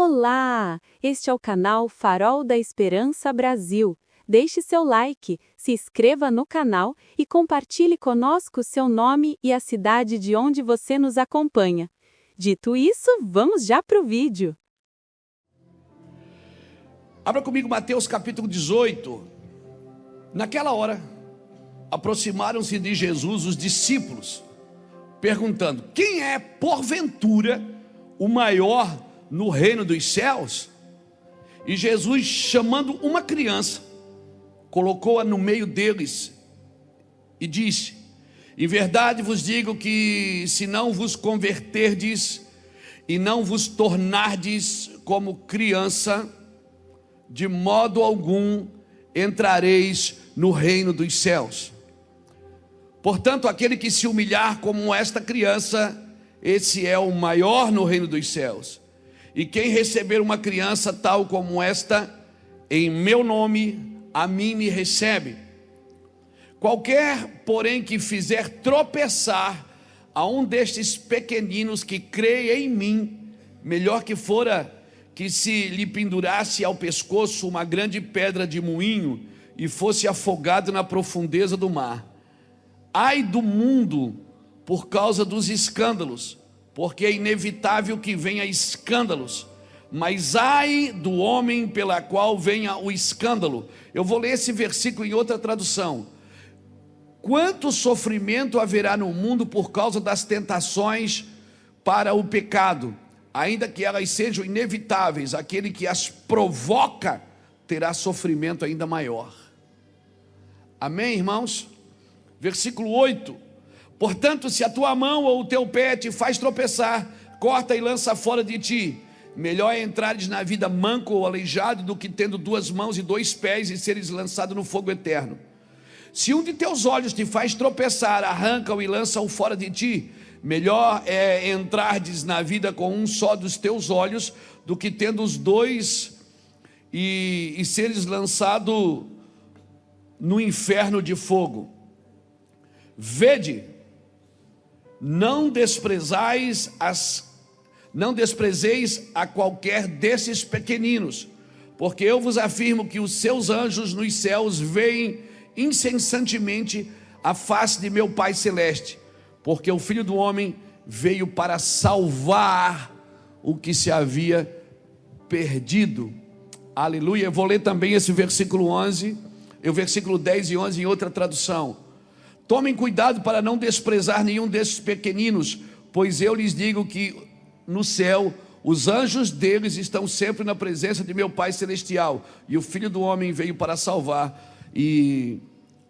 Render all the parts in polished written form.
Olá! Este é o canal Farol da Esperança Brasil. Deixe seu like, se inscreva no canal e compartilhe conosco seu nome e a cidade de onde você nos acompanha. Dito isso, vamos já para o vídeo. Abra comigo Mateus capítulo 18. Naquela hora, aproximaram-se de Jesus os discípulos, perguntando: quem é, porventura, o maior no reino dos céus? E Jesus, chamando uma criança, colocou-a no meio deles e disse: em verdade vos digo que se não vos converterdes e não vos tornardes como criança, de modo algum entrareis no reino dos céus. Portanto, aquele que se humilhar como esta criança, esse é o maior no reino dos céus. E quem receber uma criança tal como esta, em meu nome, a mim me recebe. Qualquer, porém, que fizer tropeçar a um destes pequeninos que creia em mim, melhor que fora que se lhe pendurasse ao pescoço uma grande pedra de moinho e fosse afogado na profundeza do mar. Ai do mundo por causa dos escândalos, porque é inevitável que venha escândalos, mas ai do homem pela qual venha o escândalo. Eu vou ler esse versículo em outra tradução. Quanto sofrimento haverá no mundo por causa das tentações para o pecado, ainda que elas sejam inevitáveis, aquele que as provoca terá sofrimento ainda maior. Amém, irmãos? Versículo 8: portanto, se a tua mão ou o teu pé te faz tropeçar, corta e lança fora de ti. Melhor é entrares na vida manco ou aleijado do que tendo duas mãos e dois pés e seres lançado no fogo eterno. Se um de teus olhos te faz tropeçar, arranca-o e lança-o fora de ti. Melhor é entrardes na vida com um só dos teus olhos do que tendo os dois e seres lançado no inferno de fogo. Vede, não desprezeis a qualquer desses pequeninos, porque eu vos afirmo que os seus anjos nos céus veem incessantemente a face de meu Pai Celeste, porque o Filho do Homem veio para salvar o que se havia perdido. Aleluia. Eu vou ler também esse versículo 11, o versículo 10 e 11 em outra tradução. Tomem cuidado para não desprezar nenhum desses pequeninos, pois eu lhes digo que no céu os anjos deles estão sempre na presença de meu Pai Celestial, e o Filho do Homem veio para salvar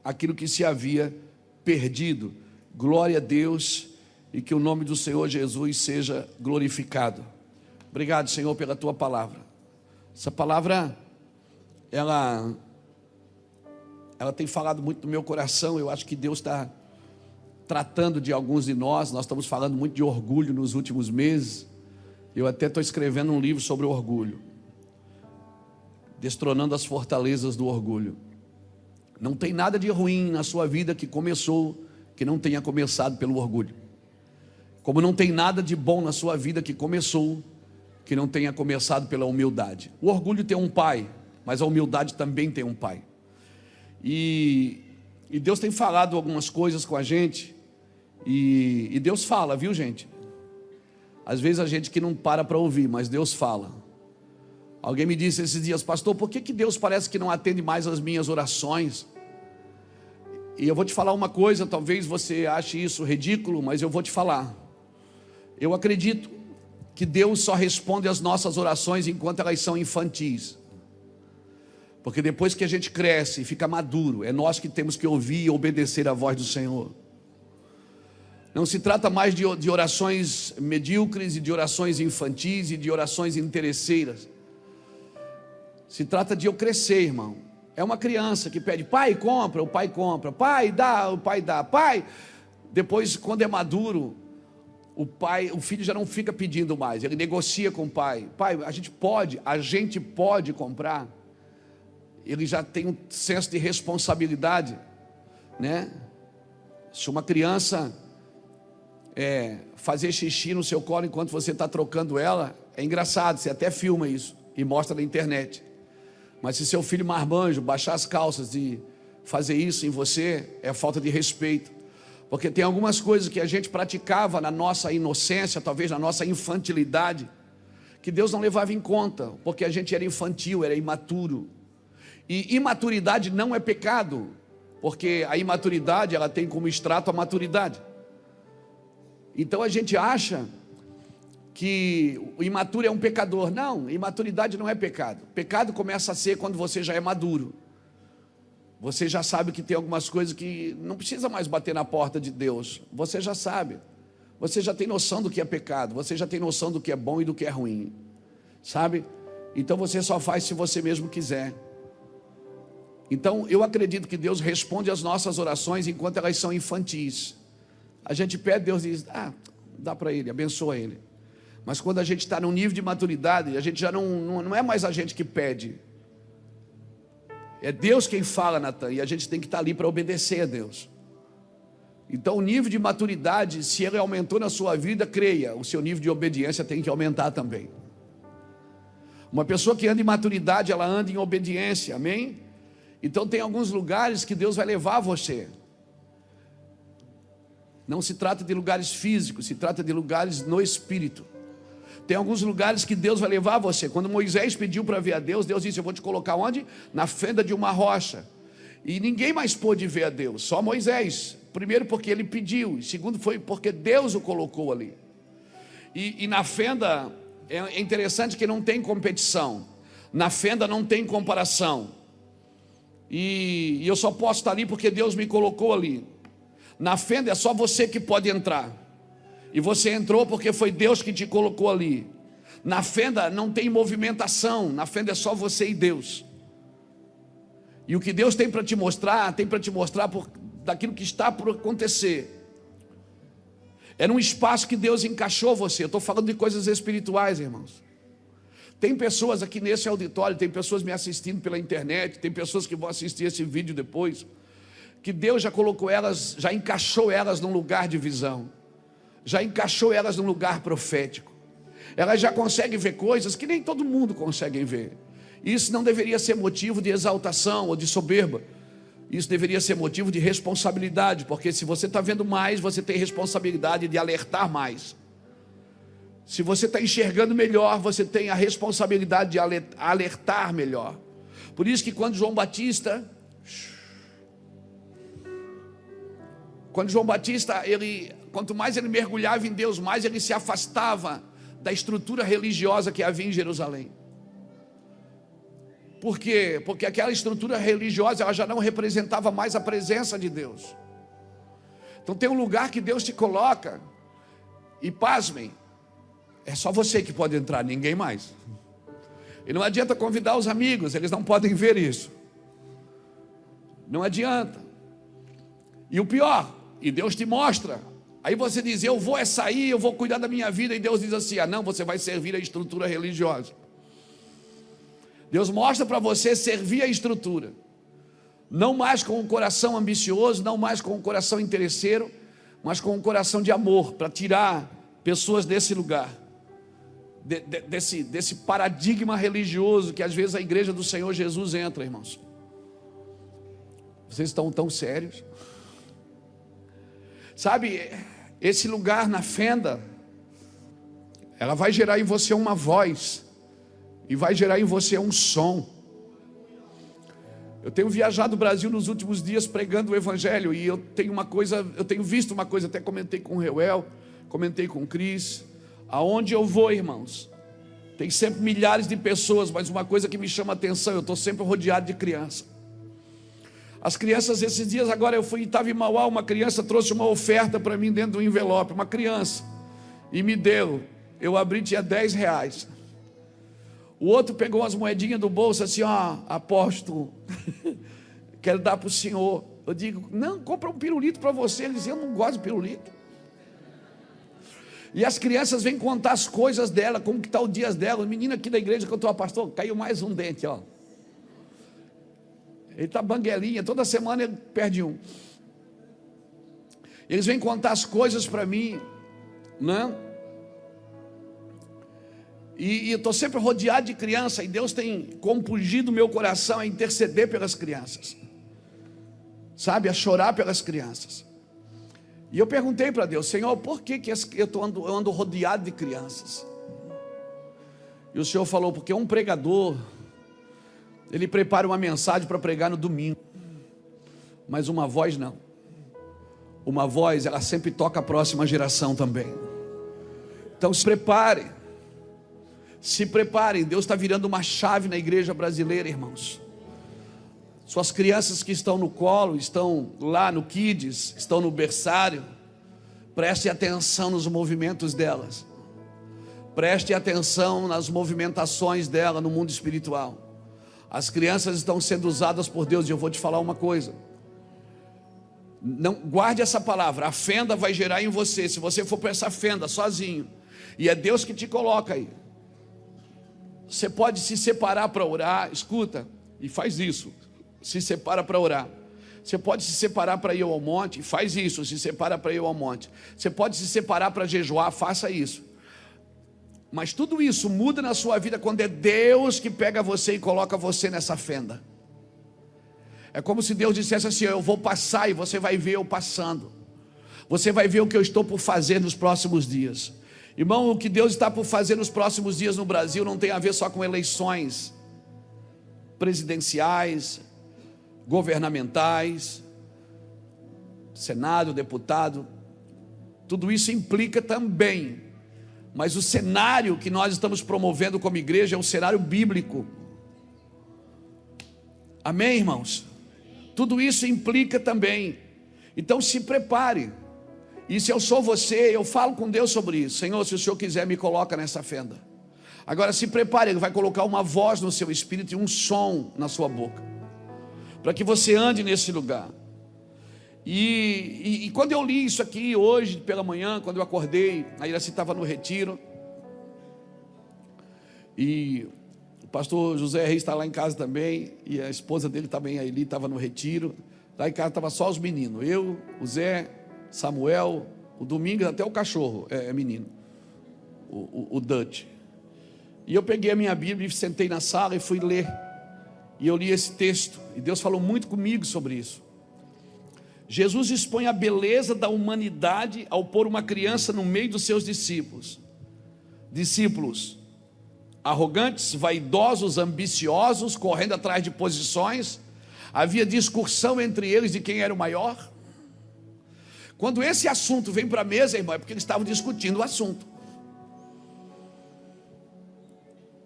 aquilo que se havia perdido. Glória a Deus, e que o nome do Senhor Jesus seja glorificado. Obrigado, Senhor, pela tua palavra. Essa palavra, ela tem falado muito no meu coração. Eu acho que Deus está tratando de alguns de nós. Nós estamos falando muito de orgulho nos últimos meses. Eu até estou escrevendo um livro sobre orgulho, destronando as fortalezas do orgulho. Não tem nada de ruim na sua vida que não tenha começado pelo orgulho. Como não tem nada de bom na sua vida que começou, que não tenha começado pela humildade. O orgulho tem um pai, mas a humildade também tem um pai. E Deus tem falado algumas coisas com a gente, e Deus fala, viu, gente? Às vezes a gente que não para ouvir, mas Deus fala. Alguém me disse esses dias: pastor, por que Deus parece que não atende mais as minhas orações? E eu vou te falar uma coisa, talvez você ache isso ridículo, mas eu vou te falar. Eu acredito que Deus só responde às nossas orações enquanto elas são infantis. Porque depois que a gente cresce e fica maduro, é nós que temos que ouvir e obedecer a voz do Senhor. Não se trata mais de orações medíocres e de orações infantis e de orações interesseiras. Se trata de eu crescer, irmão. É uma criança que pede: pai, compra, o pai compra. Pai, dá, o pai dá. Pai, depois, quando é maduro, o filho já não fica pedindo mais, ele negocia com o pai. Pai, a gente pode comprar. Ele já tem um senso de responsabilidade, né? Se uma criança fazer xixi no seu colo enquanto você está trocando ela, é engraçado, você até filma isso e mostra na internet. Mas se seu filho marmanjo baixar as calças e fazer isso em você, é falta de respeito. Porque tem algumas coisas que a gente praticava na nossa inocência, talvez na nossa infantilidade, que Deus não levava em conta, porque a gente era infantil, era imaturo. E imaturidade não é pecado, porque a imaturidade, ela tem como extrato a maturidade. Então a gente acha que o imaturo é um pecador. Não, imaturidade não é pecado. Pecado começa a ser quando você já é maduro. Você já sabe que tem algumas coisas que não precisa mais bater na porta de Deus. Você já sabe. Você já tem noção do que é pecado. Você já tem noção do que é bom e do que é ruim. Sabe? Então você só faz se você mesmo quiser. Então eu acredito que Deus responde às nossas orações enquanto elas são infantis. A gente pede, Deus diz, dá para ele, abençoa ele. Mas quando a gente está num nível de maturidade, a gente já não é mais a gente que pede. É Deus quem fala, Natan, e a gente tem que estar ali para obedecer a Deus. Então o nível de maturidade, se ele aumentou na sua vida, creia, o seu nível de obediência tem que aumentar também. Uma pessoa que anda em maturidade, ela anda em obediência, amém? Então tem alguns lugares que Deus vai levar você. Não se trata de lugares físicos, se trata de lugares no espírito. Tem alguns lugares que Deus vai levar você. Quando Moisés pediu para ver a Deus, Deus disse, eu vou te colocar onde? Na fenda de uma rocha. E ninguém mais pôde ver a Deus, só Moisés. Primeiro porque ele pediu, e segundo foi porque Deus o colocou ali. E na fenda, é interessante que não tem competição. Na fenda não tem comparação. E eu só posso estar ali porque Deus me colocou ali. Na fenda é só você que pode entrar. E você entrou porque foi Deus que te colocou ali. Na fenda não tem movimentação. Na fenda é só você e Deus. E o que Deus tem para te mostrar, daquilo que está por acontecer. É num espaço que Deus encaixou você. Eu estou falando de coisas espirituais, irmãos. Tem pessoas aqui nesse auditório, tem pessoas me assistindo pela internet, tem pessoas que vão assistir esse vídeo depois, que Deus já colocou elas, já encaixou elas num lugar de visão, já encaixou elas num lugar profético. Elas já conseguem ver coisas que nem todo mundo consegue ver. Isso não deveria ser motivo de exaltação ou de soberba. Isso deveria ser motivo de responsabilidade, porque se você está vendo mais, você tem responsabilidade de alertar mais. Se você está enxergando melhor, você tem a responsabilidade de alertar melhor. Por isso que quando João Batista, quanto mais ele mergulhava em Deus, mais ele se afastava da estrutura religiosa que havia em Jerusalém. Por quê? Porque aquela estrutura religiosa, ela já não representava mais a presença de Deus. Então tem um lugar que Deus te coloca, e pasmem, é só você que pode entrar, ninguém mais. E não adianta convidar os amigos, eles não podem ver isso. Não adianta. E o pior, e Deus te mostra. Aí você diz, eu vou sair, eu vou cuidar da minha vida. E Deus diz assim, não, você vai servir a estrutura religiosa. Deus mostra para você servir a estrutura. Não mais com um coração ambicioso, não mais com um coração interesseiro, mas com um coração de amor, para tirar pessoas desse lugar. Desse paradigma religioso que às vezes a igreja do Senhor Jesus entra, irmãos. Vocês estão tão sérios? Sabe, esse lugar na fenda, ela vai gerar em você uma voz, e vai gerar em você um som. Eu tenho viajado o Brasil nos últimos dias pregando o Evangelho, e eu tenho visto uma coisa, até comentei com o Reuel, comentei com o Cris. Aonde eu vou, irmãos, tem sempre milhares de pessoas, mas uma coisa que me chama a atenção, eu estou sempre rodeado de criança. As crianças, esses dias agora estava em Mauá, uma criança trouxe uma oferta para mim dentro do envelope, uma criança, e me deu, eu abri, tinha R$10. O outro pegou umas moedinhas do bolso, assim, apóstolo, quero dar para o senhor. Eu digo, não, compra um pirulito para você. Ele diz, eu não gosto de pirulito. E as crianças vêm contar as coisas dela, como que está o dia dela. O menino aqui da igreja que eu estou, pastor, caiu mais um dente, ó. Ele está banguelinha, toda semana ele perde um. Eles vêm contar as coisas para mim, né? E eu estou sempre rodeado de criança, e Deus tem compungido o meu coração a interceder pelas crianças, sabe, a chorar pelas crianças. E eu perguntei para Deus: Senhor, por que eu ando rodeado de crianças? E o Senhor falou: porque um pregador, ele prepara uma mensagem para pregar no domingo, mas uma voz não. Uma voz, ela sempre toca a próxima geração também. Então se preparem. Se preparem, Deus está virando uma chave na igreja brasileira, irmãos. Suas crianças que estão no colo, estão lá no Kids, estão no berçário, preste atenção nos movimentos delas. Preste atenção nas movimentações dela no mundo espiritual. As crianças estão sendo usadas por Deus, e eu vou te falar uma coisa. Não, guarde essa palavra: a fenda vai gerar em você, se você for para essa fenda sozinho, e é Deus que te coloca aí. Você pode se separar para orar, escuta, e faz isso, se separa para orar. Você pode se separar para ir ao monte, faz isso, se separa para ir ao monte. Você pode se separar para jejuar, faça isso. Mas tudo isso muda na sua vida quando é Deus que pega você e coloca você nessa fenda. É como se Deus dissesse assim: eu vou passar, e você vai ver eu passando. Você vai ver o que eu estou por fazer nos próximos dias. Irmão, o que Deus está por fazer nos próximos dias no Brasil não tem a ver só com eleições presidenciais, governamentais, Senado, deputado. Tudo isso implica também, mas o cenário que nós estamos promovendo como igreja é um cenário bíblico. Amém, irmãos? Tudo isso implica também. Então se prepare. E se eu sou você, eu falo com Deus sobre isso: Senhor, se o Senhor quiser, me coloca nessa fenda. Agora se prepare, Ele vai colocar uma voz no seu espírito e um som na sua boca, para que você ande nesse lugar. E quando eu li isso aqui hoje pela manhã, quando eu acordei, a Iraci estava no retiro, e o pastor José Reis está lá em casa também, e a esposa dele também, a Eli, estava no retiro. Lá em casa estava só os meninos, eu, o Zé, Samuel, o Domingos, até o cachorro é menino, o Dutch. E eu peguei a minha Bíblia e sentei na sala e fui ler. E eu li esse texto, e Deus falou muito comigo sobre isso. Jesus expõe a beleza da humanidade ao pôr uma criança no meio dos seus discípulos. Discípulos arrogantes, vaidosos, ambiciosos, correndo atrás de posições. Havia discussão entre eles de quem era o maior. Quando esse assunto vem para a mesa, irmão, é porque eles estavam discutindo o assunto,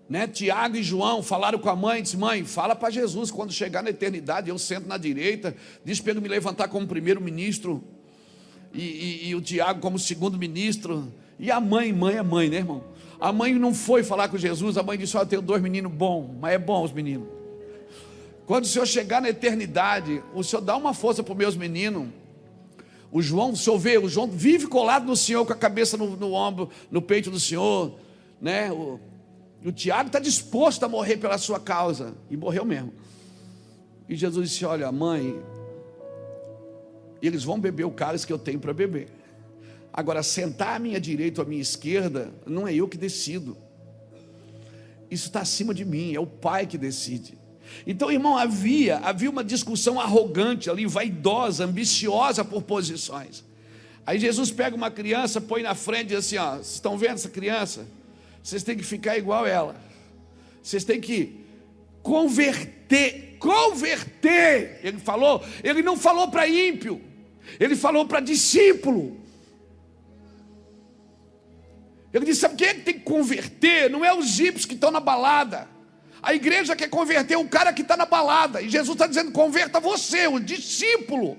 né? Tiago e João falaram com a mãe, disse: mãe, fala para Jesus, quando chegar na eternidade, eu sento na direita, diz para ele me levantar como primeiro-ministro, e o Tiago como segundo-ministro. E a mãe é mãe, né, irmão? A mãe não foi falar com Jesus, a mãe disse: eu tenho 2 meninos bons, mas é bom os meninos. Quando o Senhor chegar na eternidade, o Senhor dá uma força para os meus meninos. O João, o Senhor vê, o João vive colado no Senhor, com a cabeça no ombro, no peito do Senhor, né? O Tiago está disposto a morrer pela sua causa, e morreu mesmo. E Jesus disse: olha, mãe, eles vão beber o cálice que eu tenho para beber. Agora, sentar à minha direita ou à minha esquerda, não é eu que decido. Isso está acima de mim, é o Pai que decide. Então, irmão, havia uma discussão arrogante ali, vaidosa, ambiciosa por posições. Aí Jesus pega uma criança, põe na frente e diz assim: ó, vocês estão vendo essa criança? Vocês têm que ficar igual ela. Vocês têm que converter. Ele não falou para ímpio, ele falou para discípulo. Ele disse: sabe quem é que tem que converter? Não é os ímpios que estão na balada. A igreja quer converter o cara que está na balada, e Jesus está dizendo: converta você, o discípulo.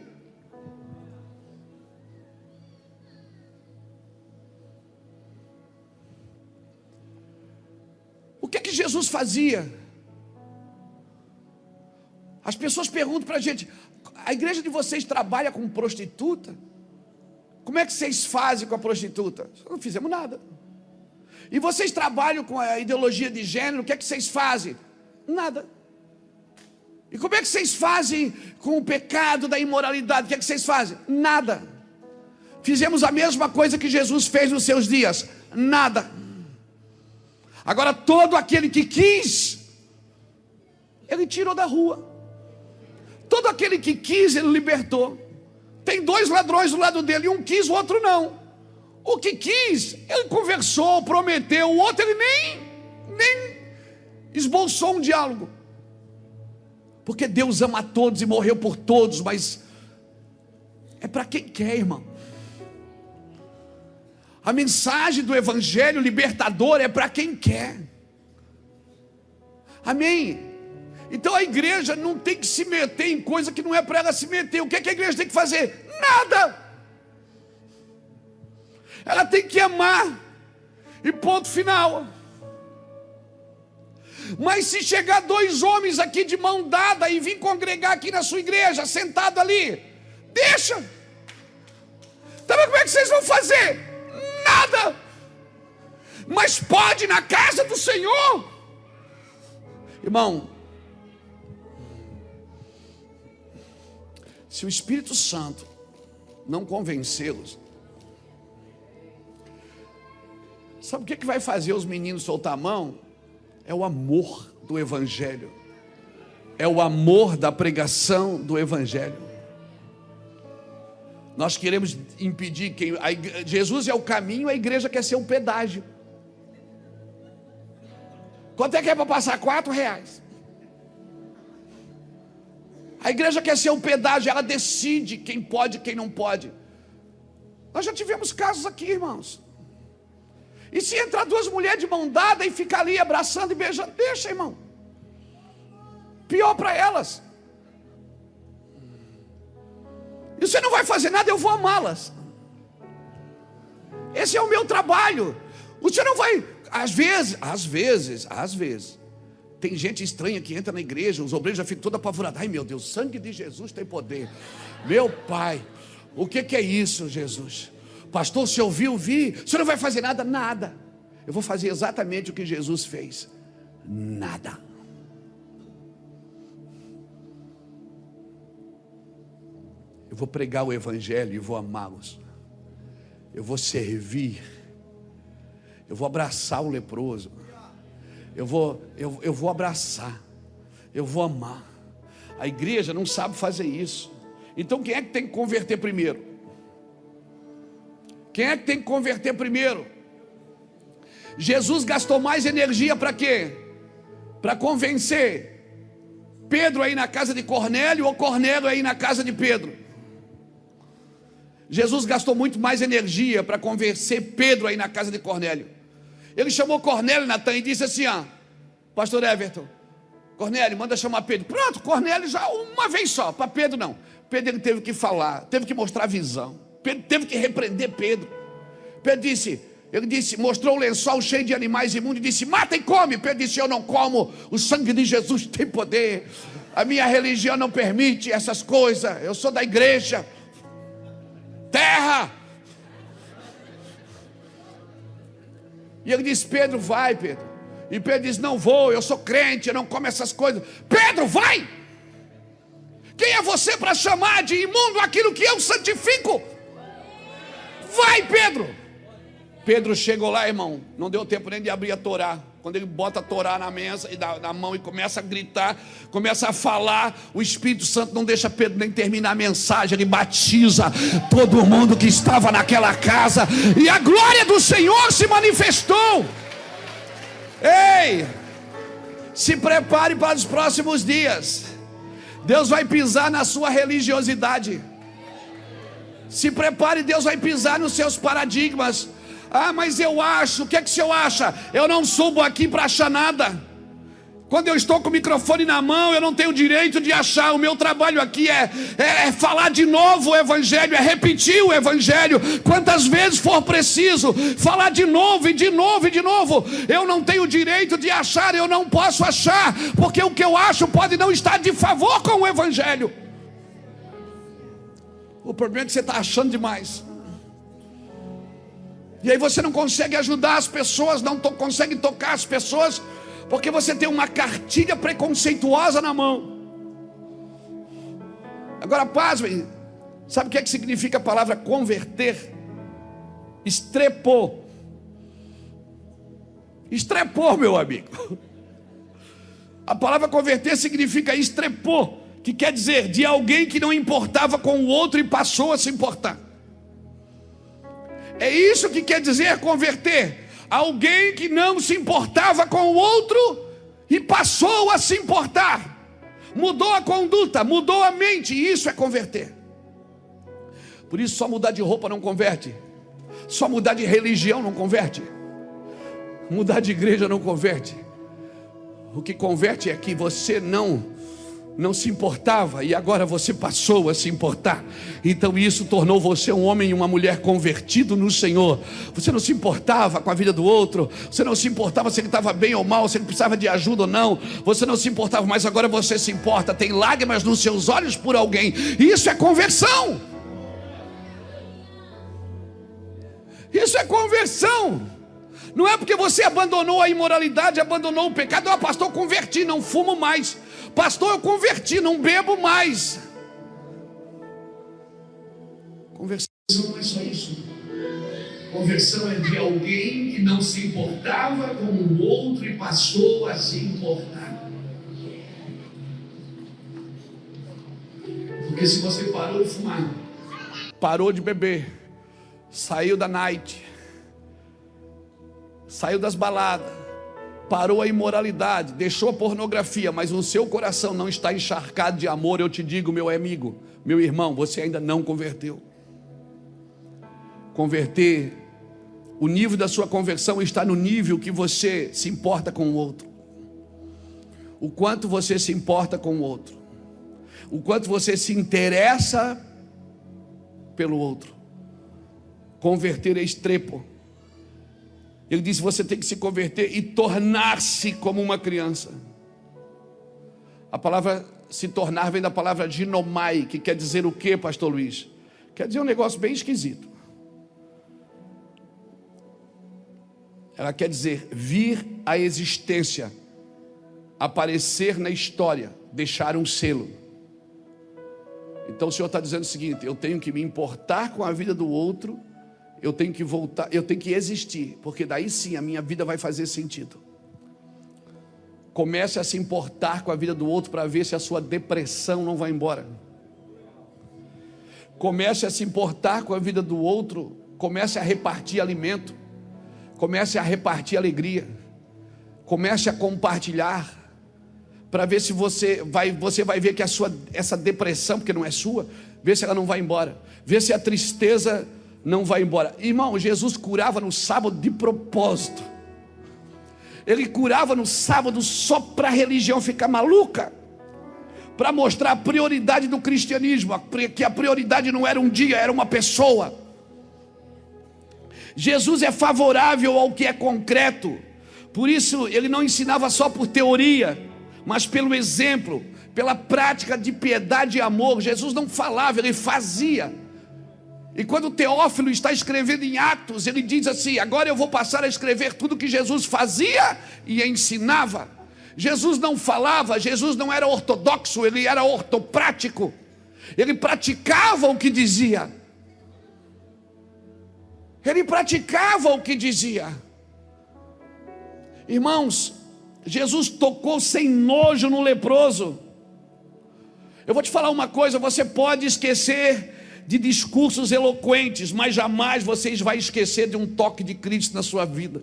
O que é que Jesus fazia? As pessoas perguntam para a gente: a igreja de vocês trabalha com prostituta? Como é que vocês fazem com a prostituta? Não fizemos nada. E vocês trabalham com a ideologia de gênero, o que é que vocês fazem? Nada. E como é que vocês fazem com o pecado da imoralidade? O que é que vocês fazem? Nada. Fizemos a mesma coisa que Jesus fez nos seus dias? Nada. Agora todo aquele que quis, ele tirou da rua. Todo aquele que quis, ele libertou. Tem 2 ladrões do lado dele, um quis, o outro não. O que quis, ele conversou, prometeu. O outro, ele nem esboçou um diálogo. Porque Deus ama a todos e morreu por todos, mas é para quem quer, irmão. A mensagem do evangelho libertador é para quem quer. Amém? Então a igreja não tem que se meter em coisa que não é para ela se meter. O que é que a igreja tem que fazer? Nada. Ela tem que amar. E ponto final. Mas se chegar 2 homens aqui de mão dada e vir congregar aqui na sua igreja, sentado ali, deixa. Então como é que vocês vão fazer? Nada. Mas pode na casa do Senhor. Irmão, se o Espírito Santo não convencê-los, sabe o que vai fazer os meninos soltar a mão? É o amor do evangelho. É o amor da pregação do evangelho. Nós queremos impedir quem... Jesus é o caminho, a igreja quer ser um pedágio. Quanto é que é para passar? R$4. A igreja quer ser um pedágio, ela decide quem pode e quem não pode. Nós já tivemos casos aqui, irmãos. E se entrar 2 mulheres de mão dada e ficar ali abraçando e beijando, deixa, irmão. Pior para elas. E você não vai fazer nada, eu vou amá-las. Esse é o meu trabalho. Você não vai... Às vezes, tem gente estranha que entra na igreja, os obreiros já ficam todos apavorados. Ai meu Deus, o sangue de Jesus tem poder. Meu Pai, o que é isso, Jesus? Pastor, você ouviu? Vi. Você não vai fazer nada? Nada. Eu vou fazer exatamente o que Jesus fez. Nada. Eu vou pregar o evangelho e vou amá-los. Eu vou servir. Eu vou abraçar o leproso. Eu vou abraçar. Eu vou amar. A igreja não sabe fazer isso. Então quem é que tem que converter primeiro? Quem é que tem que converter primeiro? Jesus gastou mais energia para quê? Para convencer Pedro aí na casa de Cornélio ou Cornélio aí na casa de Pedro? Jesus gastou muito mais energia para convencer Pedro aí na casa de Cornélio. Ele chamou Cornélio, Natan, e disse assim: Pastor Everton, Cornélio, manda chamar Pedro. Pronto, Cornélio já uma vez só, para Pedro não. Pedro ele teve que falar, teve que mostrar visão. Pedro teve que repreender Pedro. Pedro disse, mostrou o lençol cheio de animais imundos e disse: mata e come. Pedro disse: eu não como, o sangue de Jesus tem poder. A minha religião não permite essas coisas. Eu sou da igreja. Terra. E ele disse: Pedro, vai, Pedro. E Pedro disse: não vou, eu sou crente, eu não como essas coisas. Pedro, vai. Quem é você para chamar de imundo aquilo que eu santifico? Vai, Pedro. Pedro chegou lá, irmão, não deu tempo nem de abrir a Torá. Quando ele bota a Torá na mesa e na mão e começa a gritar, começa a falar, o Espírito Santo não deixa Pedro nem terminar a mensagem. Ele batiza todo mundo que estava naquela casa e a glória do Senhor se manifestou. Ei, se prepare para os próximos dias. Deus vai pisar na sua religiosidade. Se prepare, Deus vai pisar nos seus paradigmas. Mas eu acho, o que é que o senhor acha? Eu não subo aqui para achar nada. Quando eu estou com o microfone na mão, eu não tenho direito de achar. O meu trabalho aqui é falar de novo o evangelho, é repetir o evangelho quantas vezes for preciso, falar de novo e de novo e de novo. Eu não tenho direito de achar, eu não posso achar, porque o que eu acho pode não estar de favor com o evangelho. O problema é que você está achando demais. E aí você não consegue ajudar as pessoas, não consegue tocar as pessoas, porque você tem uma cartilha preconceituosa na mão. Agora pasmem, sabe o que significa a palavra converter? Estrepou. Estrepou, meu amigo. A palavra converter significa estrepou, que quer dizer de alguém que não importava com o outro e passou a se importar. É isso que quer dizer converter. Alguém que não se importava com o outro e passou a se importar. Mudou a conduta, mudou a mente, e isso é converter. Por isso só mudar de roupa não converte. Só mudar de religião não converte. Mudar de igreja não converte. O que converte é que você não se importava e agora você passou a se importar. Então isso tornou você um homem e uma mulher convertido no Senhor. Você não se importava com a vida do outro. Você não se importava se ele estava bem ou mal, se ele precisava de ajuda ou não. Você não se importava, mas agora você se importa. Tem lágrimas nos seus olhos por alguém. Isso é conversão. Isso é conversão. Não é porque você abandonou a imoralidade, abandonou o pecado. Ah, pastor, eu converti, não fumo mais. Pastor, eu converti, não bebo mais. Conversão não é só isso. Conversão é de alguém que não se importava com o outro e passou a se importar. Porque se você parou de fumar, parou de beber, saiu da night, saiu das baladas, parou a imoralidade, deixou a pornografia, mas o seu coração não está encharcado de amor, eu te digo, meu amigo, meu irmão, você ainda não converteu. Converter, o nível da sua conversão está no nível que você se importa com o outro. O quanto você se importa com o outro. O quanto você se interessa pelo outro. Converter é estrepo. Ele disse, você tem que se converter e tornar-se como uma criança. A palavra se tornar vem da palavra ginomai, que quer dizer o quê, pastor Luiz? Quer dizer um negócio bem esquisito. Ela quer dizer vir à existência, aparecer na história, deixar um selo. Então o Senhor está dizendo o seguinte, eu tenho que me importar com a vida do outro, eu tenho que voltar, eu tenho que existir, porque daí sim a minha vida vai fazer sentido. Comece a se importar com a vida do outro para ver se a sua depressão não vai embora. Comece a se importar com a vida do outro, comece a repartir alimento, comece a repartir alegria, comece a compartilhar, para ver se você vai ver que essa depressão, porque não é sua, ver se ela não vai embora, ver se a tristeza não vai embora. Irmão, Jesus curava no sábado de propósito. Ele curava no sábado só para a religião ficar maluca, para mostrar a prioridade do cristianismo, que a prioridade não era um dia, era uma pessoa. Jesus é favorável ao que é concreto. Por isso ele não ensinava só por teoria, mas pelo exemplo, pela prática de piedade e amor. Jesus não falava, ele fazia. E quando Teófilo está escrevendo em Atos, ele diz assim, agora eu vou passar a escrever tudo que Jesus fazia e ensinava. Jesus não falava, Jesus não era ortodoxo, ele era ortoprático. Ele praticava o que dizia. Ele praticava o que dizia. Irmãos, Jesus tocou sem nojo no leproso. Eu vou te falar uma coisa, você pode esquecer de discursos eloquentes, mas jamais você vai esquecer de um toque de Cristo na sua vida.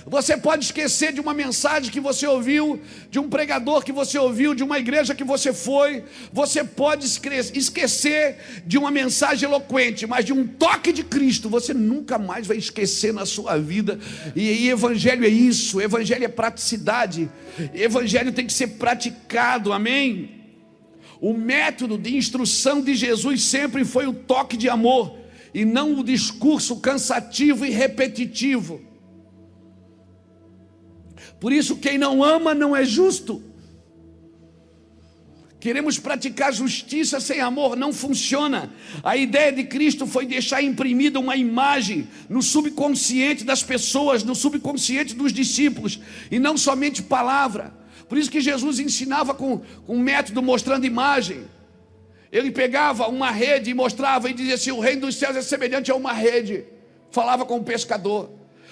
Você pode esquecer de uma mensagem que você ouviu, de um pregador que você ouviu, de uma igreja que você foi. Você pode esquecer de uma mensagem eloquente, mas de um toque de Cristo você nunca mais vai esquecer na sua vida. E evangelho é isso, evangelho é praticidade, evangelho tem que ser praticado, amém? O método de instrução de Jesus sempre foi o toque de amor, e não o discurso cansativo e repetitivo. Por isso quem não ama não é justo. Queremos praticar justiça sem amor, não funciona. A ideia de Cristo foi deixar imprimida uma imagem no subconsciente das pessoas, no subconsciente dos discípulos, e não somente palavra. Por isso que Jesus ensinava com um método mostrando imagem. Ele pegava uma rede e mostrava e dizia assim, o reino dos céus é semelhante a uma rede falava com o pescador.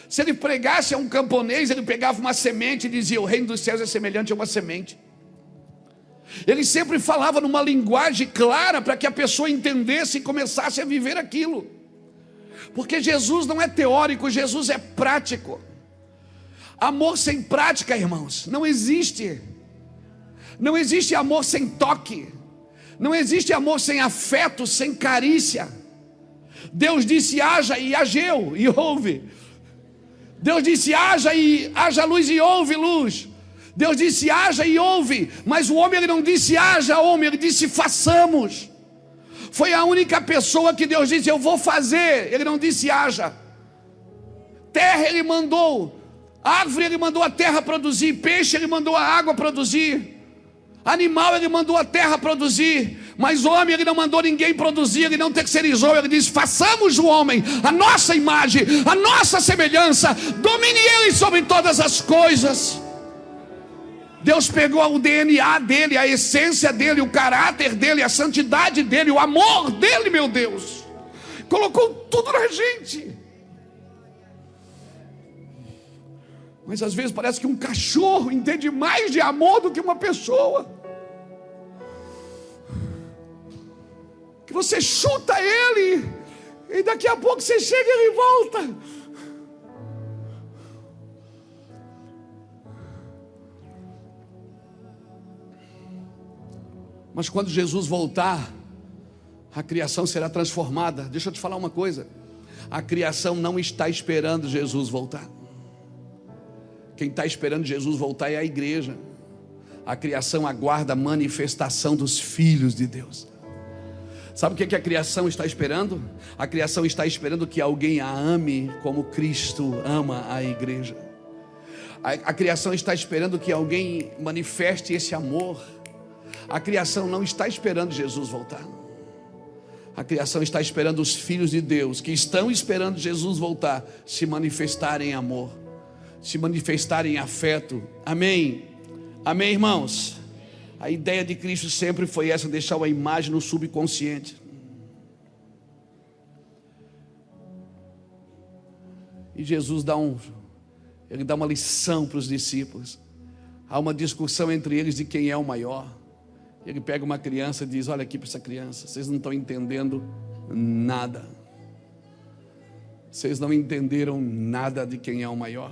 Se ele pregasse a um camponês, ele pegava uma semente e dizia: o reino dos céus é semelhante a uma semente. Ele sempre falava numa linguagem clara para que a pessoa entendesse e começasse a viver aquilo. Porque Jesus não é teórico, Jesus é prático. Amor sem prática, irmãos, não existe. Não existe amor sem toque. Não existe amor sem afeto, sem carícia. Deus disse haja e ageu e houve. Deus disse haja e haja luz e houve luz. Deus disse haja e houve. Mas o homem, ele não disse haja homem, ele disse façamos. Foi a única pessoa que Deus disse eu vou fazer. Ele não disse haja. Terra ele mandou, árvore ele mandou a terra produzir, peixe ele mandou a água produzir, animal ele mandou a terra produzir, mas homem ele não mandou ninguém produzir, ele não terceirizou, ele disse façamos o homem, a nossa imagem, a nossa semelhança, domine ele sobre todas as coisas. Deus pegou o DNA dele, a essência dele, o caráter dele, a santidade dele, o amor dele, meu Deus, colocou tudo na gente. Mas às vezes parece que um cachorro entende mais de amor do que uma pessoa. Que você chuta ele e daqui a pouco você chega e ele volta. Mas quando Jesus voltar, a criação será transformada. Deixa eu te falar uma coisa: a criação não está esperando Jesus voltar. Quem está esperando Jesus voltar é a igreja. A criação aguarda a manifestação dos filhos de Deus. Sabe o que a criação está esperando? A criação está esperando que alguém a ame como Cristo ama a igreja. A criação está esperando que alguém manifeste esse amor. A criação não está esperando Jesus voltar. A criação está esperando os filhos de Deus, que estão esperando Jesus voltar, se manifestarem em amor, se manifestarem em afeto. Amém? Amém, irmãos? A ideia de Cristo sempre foi essa: deixar uma imagem no subconsciente. E Jesus dá uma lição para os discípulos. Há uma discussão entre eles de quem é o maior. Ele pega uma criança e diz: olha aqui para essa criança, vocês não estão entendendo nada. Vocês não entenderam nada de quem é o maior.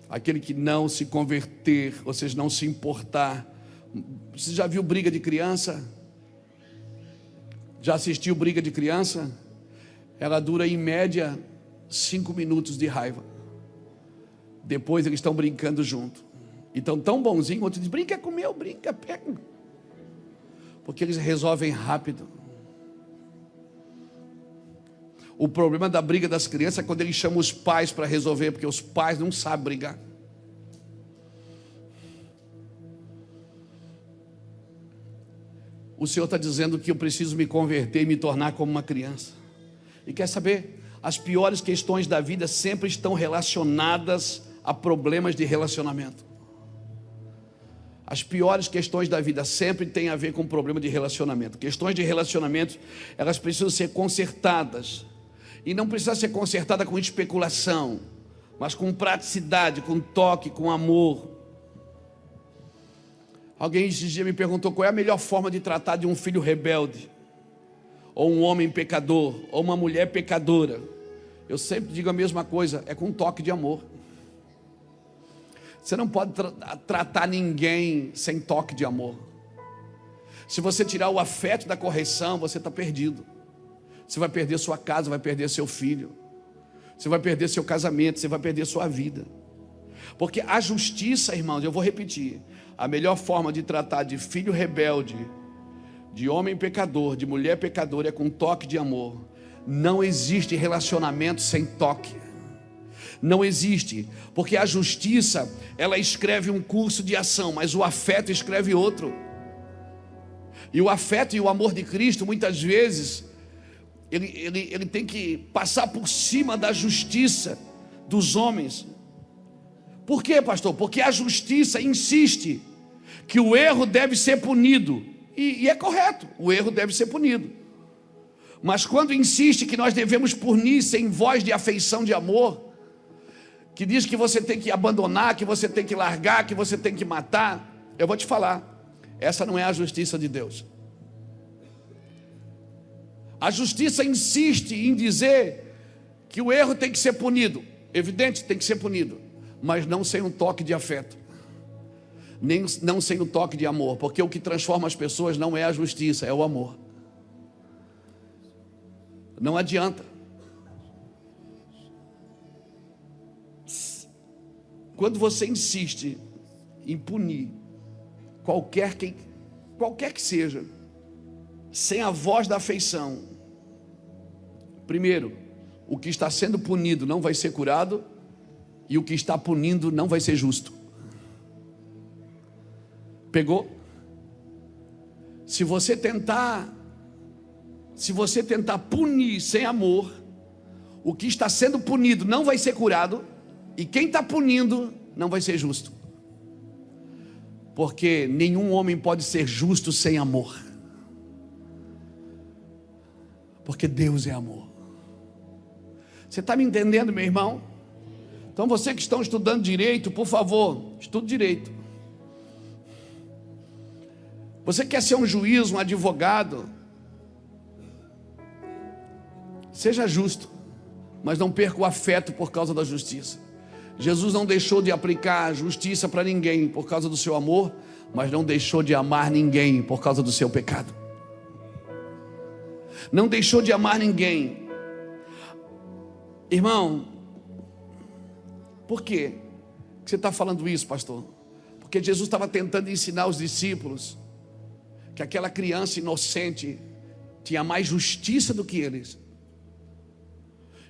Aquele que não se converter, ou seja, não se importar. Você já viu briga de criança? Já assistiu briga de criança? Ela dura em média 5 minutos de raiva. Depois eles estão brincando junto. E estão tão bonzinhos, outro diz: brinca com o meu, brinca, pega. Porque eles resolvem rápido. O problema da briga das crianças é quando eles chamam os pais para resolver, porque os pais não sabem brigar. O Senhor está dizendo que eu preciso me converter e me tornar como uma criança. E quer saber? As piores questões da vida sempre estão relacionadas a problemas de relacionamento. As piores questões da vida sempre têm a ver com problema de relacionamento. Questões de relacionamento, elas precisam ser consertadas. E não precisa ser consertada com especulação, mas com praticidade, com toque, com amor. Alguém esses dias me perguntou qual é a melhor forma de tratar de um filho rebelde, ou um homem pecador, ou uma mulher pecadora. Eu sempre digo a mesma coisa: é com um toque de amor. Você não pode tratar ninguém sem toque de amor. Se você tirar o afeto da correção, você está perdido. Você vai perder sua casa, vai perder seu filho, você vai perder seu casamento, você vai perder sua vida. Porque a justiça, irmãos, eu vou repetir: a melhor forma de tratar de filho rebelde, de homem pecador, de mulher pecadora, é com toque de amor. Não existe relacionamento sem toque. Não existe, porque a justiça, ela escreve um curso de ação, mas o afeto escreve outro. E o afeto e o amor de Cristo, muitas vezes, ele tem que passar por cima da justiça dos homens. Por quê, pastor? Porque a justiça insiste que o erro deve ser punido. E é correto, o erro deve ser punido. Mas quando insiste que nós devemos punir sem voz de afeição, de amor, que diz que você tem que abandonar, que você tem que largar, que você tem que matar, eu vou te falar, essa não é a justiça de Deus. A justiça insiste em dizer que o erro tem que ser punido, evidente, tem que ser punido, mas não sem um toque de afeto, não sem um toque de amor, porque o que transforma as pessoas não é a justiça, é o amor. Não adianta. Quando você insiste em punir qualquer que seja, sem a voz da afeição, primeiro, o que está sendo punido não vai ser curado, e o que está punindo não vai ser justo. Pegou? Se você tentar punir sem amor, o que está sendo punido não vai ser curado, e quem está punindo não vai ser justo. Porque nenhum homem pode ser justo sem amor. Porque Deus é amor. Você está me entendendo, meu irmão? Então você que estão estudando direito, por favor, estude direito. Você quer ser um juiz, um advogado, seja justo, mas não perca o afeto por causa da justiça. Jesus não deixou de aplicar justiça para ninguém por causa do seu amor, mas não deixou de amar ninguém por causa do seu pecado. Não deixou de amar ninguém. Irmão, por quê que você está falando isso, pastor? Porque Jesus estava tentando ensinar os discípulos que aquela criança inocente tinha mais justiça do que eles.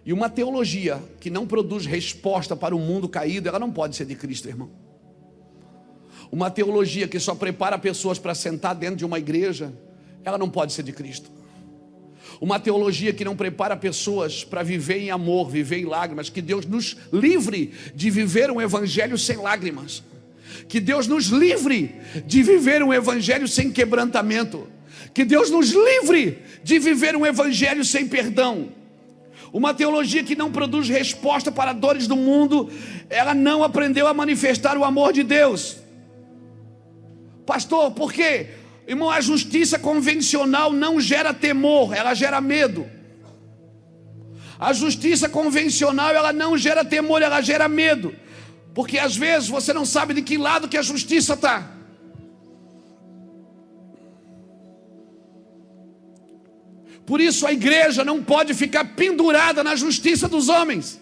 E uma teologia que não produz resposta para o mundo caído, ela não pode ser de Cristo, irmão. Uma teologia que só prepara pessoas para sentar dentro de uma igreja, ela não pode ser de Cristo. Uma teologia que não prepara pessoas para viver em amor, viver em lágrimas, que Deus nos livre de viver um evangelho sem lágrimas. Que Deus nos livre de viver um evangelho sem quebrantamento. Que Deus nos livre de viver um evangelho sem perdão. Uma teologia que não produz resposta para dores do mundo, ela não aprendeu a manifestar o amor de Deus. Pastor, por quê? Irmão, a justiça convencional não gera temor, ela gera medo. A justiça convencional, ela não gera temor, ela gera medo. Porque às vezes você não sabe de que lado que a justiça está. Por isso a igreja não pode ficar pendurada na justiça dos homens.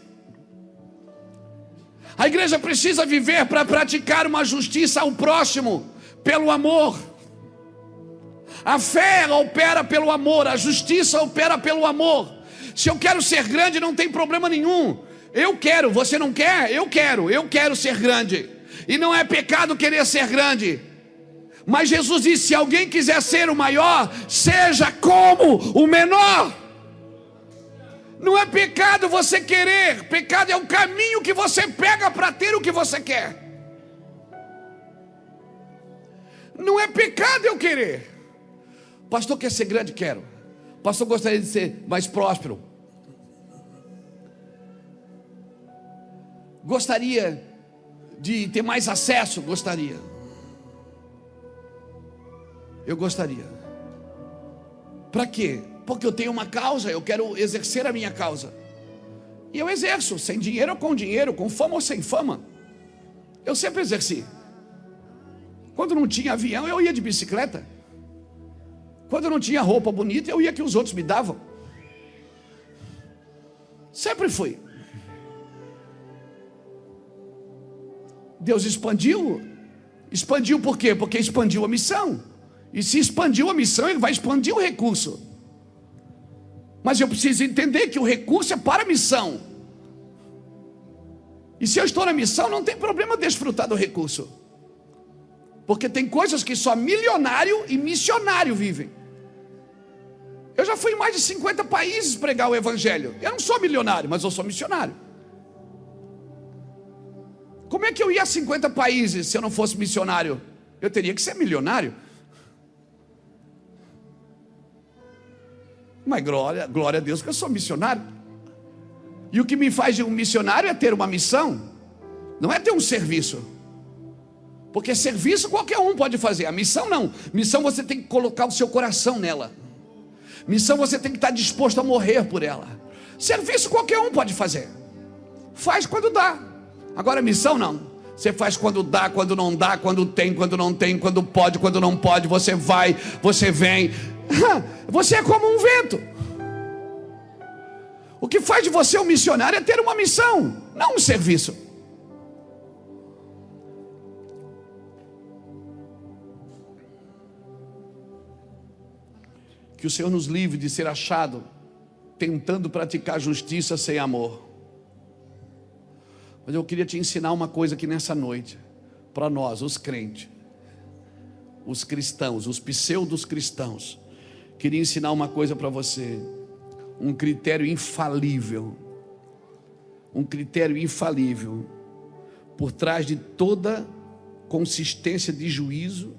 A igreja precisa viver para praticar uma justiça ao próximo, pelo amor. A fé, ela opera pelo amor, a justiça opera pelo amor. Se eu quero ser grande, não tem problema nenhum. Eu quero, você não quer? Eu quero ser grande. E não é pecado querer ser grande. Mas Jesus disse, se alguém quiser ser o maior, seja como o menor. Não é pecado você querer, pecado é o caminho que você pega para ter o que você quer. Não é pecado eu querer. Pastor quer ser grande? Quero. Pastor gostaria de ser mais próspero. Gostaria de ter mais acesso? Gostaria. Eu gostaria. Para quê? Porque eu tenho uma causa, eu quero exercer a minha causa. E eu exerço, sem dinheiro ou com dinheiro, com fama ou sem fama. Eu sempre exerci. Quando não tinha avião, eu ia de bicicleta. Quando não tinha roupa bonita, eu ia que os outros me davam. Sempre fui. Deus expandiu. Expandiu por quê? Porque expandiu a missão. E se expandiu a missão, Ele vai expandir o recurso. Mas eu preciso entender que o recurso é para a missão. E se eu estou na missão, não tem problema desfrutar do recurso. Porque tem coisas que só milionário e missionário vivem. Eu já fui em mais de 50 países pregar o evangelho. Eu não sou milionário, mas eu sou missionário. Como é que eu ia a 50 países se eu não fosse missionário? Eu teria que ser milionário. Mas glória a Deus que eu sou missionário. E o que me faz de um missionário é ter uma missão, não é ter um serviço. Porque serviço qualquer um pode fazer, a missão não. Missão você tem que colocar o seu coração nela. Missão você tem que estar disposto a morrer por ela. Serviço qualquer um pode fazer. Faz quando dá. Agora missão não. Você faz quando dá, quando não dá, quando tem, quando não tem, quando pode, quando não pode. Você vai, você vem. Você é como um vento. O que faz de você um missionário é ter uma missão, não um serviço. Que o Senhor nos livre de ser achado tentando praticar justiça sem amor. Mas eu queria te ensinar uma coisa aqui nessa noite, para nós, os crentes, os cristãos, os pseudos cristãos. Queria ensinar uma coisa para você, um critério infalível. Um critério infalível. Por trás de toda consistência de juízo,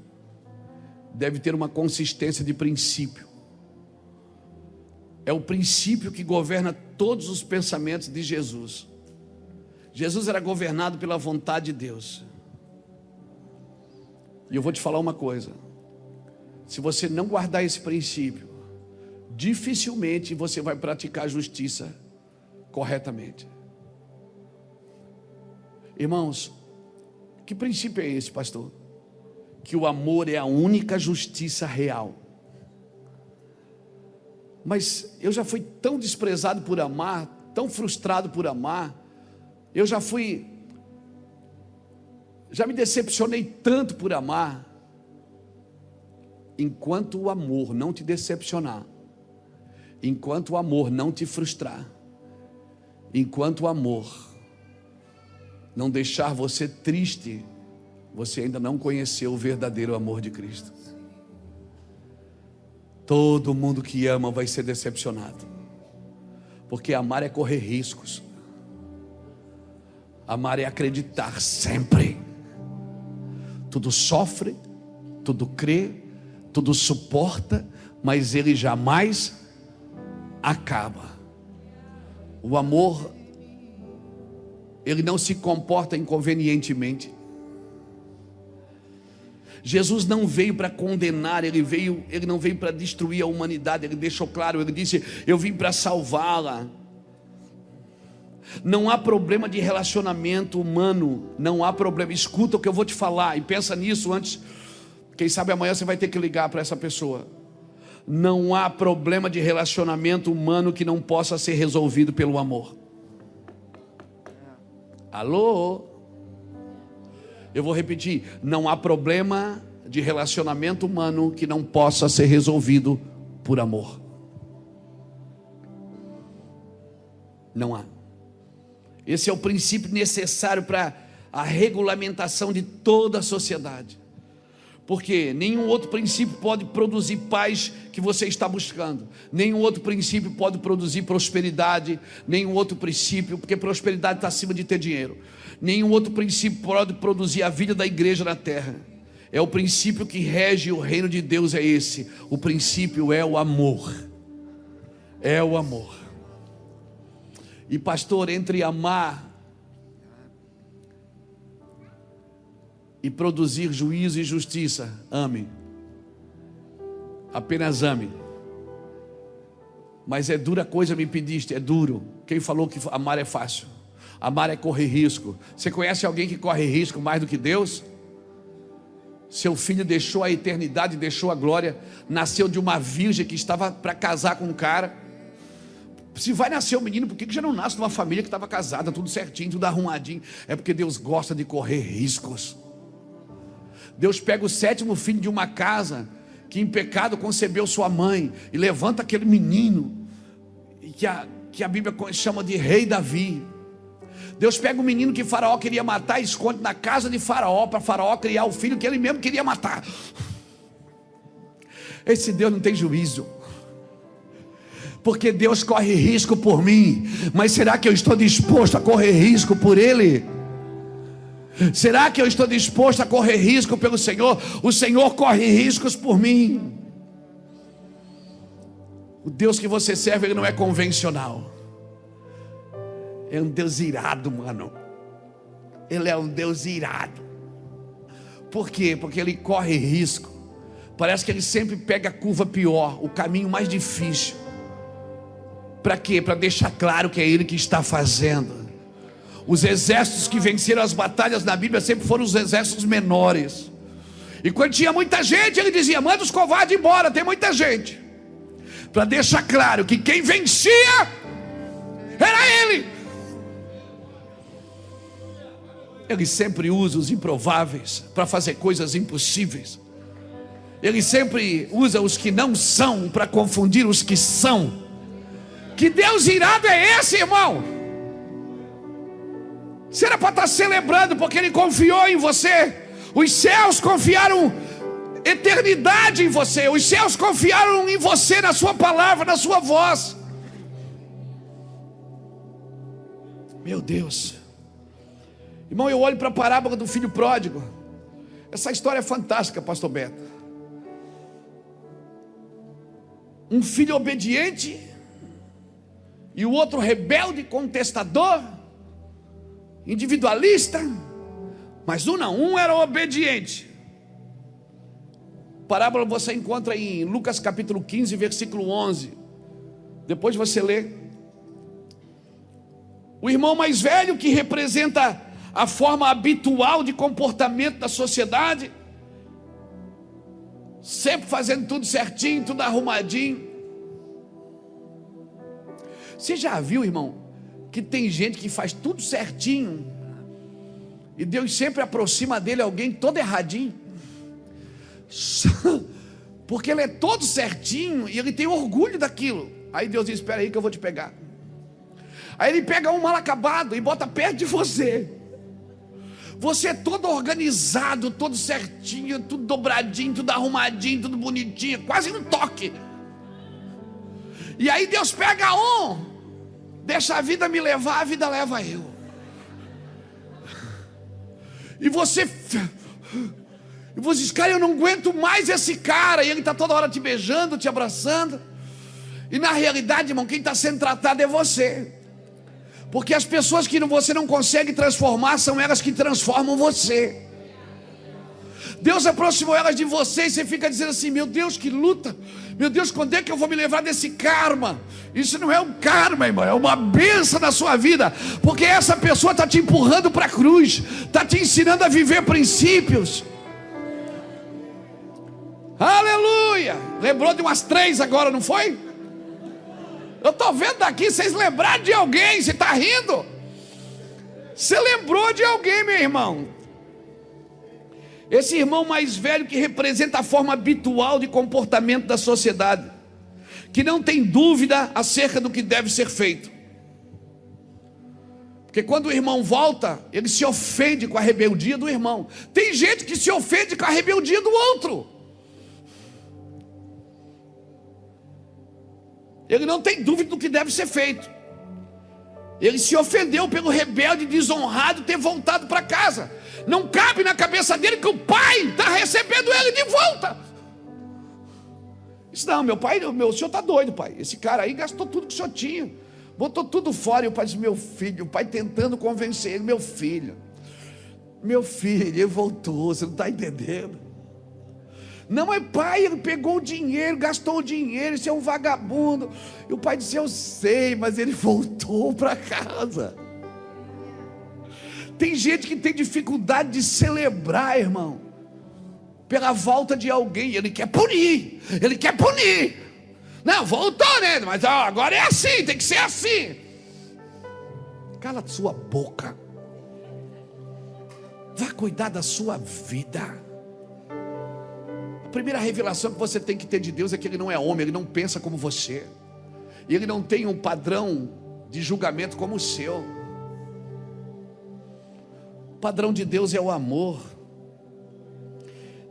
deve ter uma consistência de princípio. É o princípio que governa todos os pensamentos de Jesus. Jesus era governado pela vontade de Deus. E eu vou te falar uma coisa: se você não guardar esse princípio, dificilmente você vai praticar a justiça corretamente. Irmãos, que princípio é esse, pastor? Que o amor é a única justiça real. Mas eu já fui tão desprezado por amar, tão frustrado por amar. Eu já me decepcionei tanto por amar. Enquanto o amor não te decepcionar, enquanto o amor não te frustrar, enquanto o amor não deixar você triste, você ainda não conheceu o verdadeiro amor de Cristo. Todo mundo que ama vai ser decepcionado, porque amar é correr riscos. Amar é acreditar sempre. Tudo sofre, tudo crê, tudo suporta, mas ele jamais acaba. O amor, ele não se comporta inconvenientemente. Jesus não veio para condenar, ele não veio para destruir a humanidade. Ele deixou claro, ele disse: eu vim para salvá-la. Não há problema de relacionamento humano, não há problema. Escuta o que eu vou te falar e pensa nisso antes. Quem sabe amanhã você vai ter que ligar para essa pessoa. Não há problema de relacionamento humano que não possa ser resolvido pelo amor. Alô? Eu vou repetir: não há problema de relacionamento humano que não possa ser resolvido por amor. Não há. Esse é o princípio necessário para a regulamentação de toda a sociedade. Porque nenhum outro princípio pode produzir paz que você está buscando. Nenhum outro princípio pode produzir prosperidade. Nenhum outro princípio, porque prosperidade está acima de ter dinheiro. Nenhum outro princípio pode produzir a vida da igreja na terra. É o princípio que rege o reino de Deus, é esse. O princípio é o amor. É o amor. E pastor, entre amar e produzir juízo e justiça, ame. Apenas ame. Mas é dura coisa me pediste, é duro. Quem falou que amar é fácil? Amar é correr risco. Você conhece alguém que corre risco mais do que Deus? Seu filho deixou a eternidade, deixou a glória, nasceu de uma virgem que estava para casar com um cara. Se vai nascer um menino, por que já não nasce numa família que estava casada, tudo certinho, tudo arrumadinho? É porque Deus gosta de correr riscos. Deus pega o 7º filho de uma casa que em pecado concebeu sua mãe e levanta aquele menino que a Bíblia chama de rei Davi. Deus pega o menino que Faraó queria matar e esconde na casa de Faraó, para Faraó criar o filho que ele mesmo queria matar. Esse Deus não tem juízo. Porque Deus corre risco por mim, mas será que eu estou disposto a correr risco por Ele? Será que eu estou disposto a correr risco pelo Senhor? O Senhor corre riscos por mim. O Deus que você serve, Ele não é convencional. É um Deus irado, mano. Ele é um Deus irado. Por quê? Porque Ele corre risco. Parece que Ele sempre pega a curva pior, o caminho mais difícil. Para quê? Para deixar claro que é Ele que está fazendo. Os exércitos que venceram as batalhas na Bíblia sempre foram os exércitos menores. E quando tinha muita gente, Ele dizia: manda os covardes embora, tem muita gente. Para deixar claro que quem vencia era Ele. Ele sempre usa os improváveis para fazer coisas impossíveis. Ele sempre usa os que não são para confundir os que são. Que Deus irado é esse, irmão? Você era para estar celebrando, porque Ele confiou em você. Os céus confiaram eternidade em você. Os céus confiaram em você, na sua palavra, na sua voz. Meu Deus. Irmão, eu olho para a parábola do filho pródigo. Essa história é fantástica, pastor Beto. Um filho obediente e o outro rebelde, contestador, individualista. Mas um era obediente. Parábola você encontra em Lucas capítulo 15, versículo 11. Depois você lê. O irmão mais velho, que representa a forma habitual de comportamento da sociedade, sempre fazendo tudo certinho, tudo arrumadinho. Você já viu, irmão, que tem gente que faz tudo certinho e Deus sempre aproxima dele alguém todo erradinho? Porque ele é todo certinho e ele tem orgulho daquilo. Aí Deus diz: espera aí que eu vou te pegar. Aí ele pega um mal acabado e bota perto de você. Você é todo organizado, todo certinho, tudo dobradinho, tudo arrumadinho, tudo bonitinho, quase no toque. E aí Deus pega deixa a vida me levar, a vida leva eu. E você diz: cara, eu não aguento mais esse cara. E ele está toda hora te beijando, te abraçando. E na realidade, irmão, quem está sendo tratado é você. Porque as pessoas que você não consegue transformar são elas que transformam você. Deus aproximou elas de você e você fica dizendo assim: meu Deus, que luta. Meu Deus, quando é que eu vou me livrar desse karma? Isso não é um karma, irmão, é uma bênção na sua vida. Porque essa pessoa está te empurrando para a cruz, está te ensinando a viver princípios. Aleluia. Lembrou de umas 3 agora, não foi? Eu estou vendo daqui, vocês lembraram de alguém. Você está rindo? Você lembrou de alguém, meu irmão. Esse irmão mais velho, que representa a forma habitual de comportamento da sociedade, que não tem dúvida acerca do que deve ser feito. Porque quando o irmão volta, ele se ofende com a rebeldia do irmão. Tem gente que se ofende com a rebeldia do outro. Ele não tem dúvida do que deve ser feito. Ele se ofendeu pelo rebelde desonrado ter voltado para casa. Não cabe na cabeça dele que o pai está recebendo ele de volta. Disse: não, meu pai, o senhor está doido, pai. Esse cara aí gastou tudo que o senhor tinha, botou tudo fora. E o pai disse: meu filho, o pai tentando convencer ele: meu filho, ele voltou, você não está entendendo. Não, é pai, ele pegou o dinheiro, gastou o dinheiro, isso é um vagabundo. E o pai disse: eu sei, mas ele voltou para casa. Tem gente que tem dificuldade de celebrar, irmão, pela volta de alguém. Ele quer punir. Não, voltou, né? Mas agora é assim, tem que ser assim. Cala a sua boca. Vá cuidar da sua vida. A primeira revelação que você tem que ter de Deus é que Ele não é homem, Ele não pensa como você, e Ele não tem um padrão de julgamento como o seu. O padrão de Deus é o amor.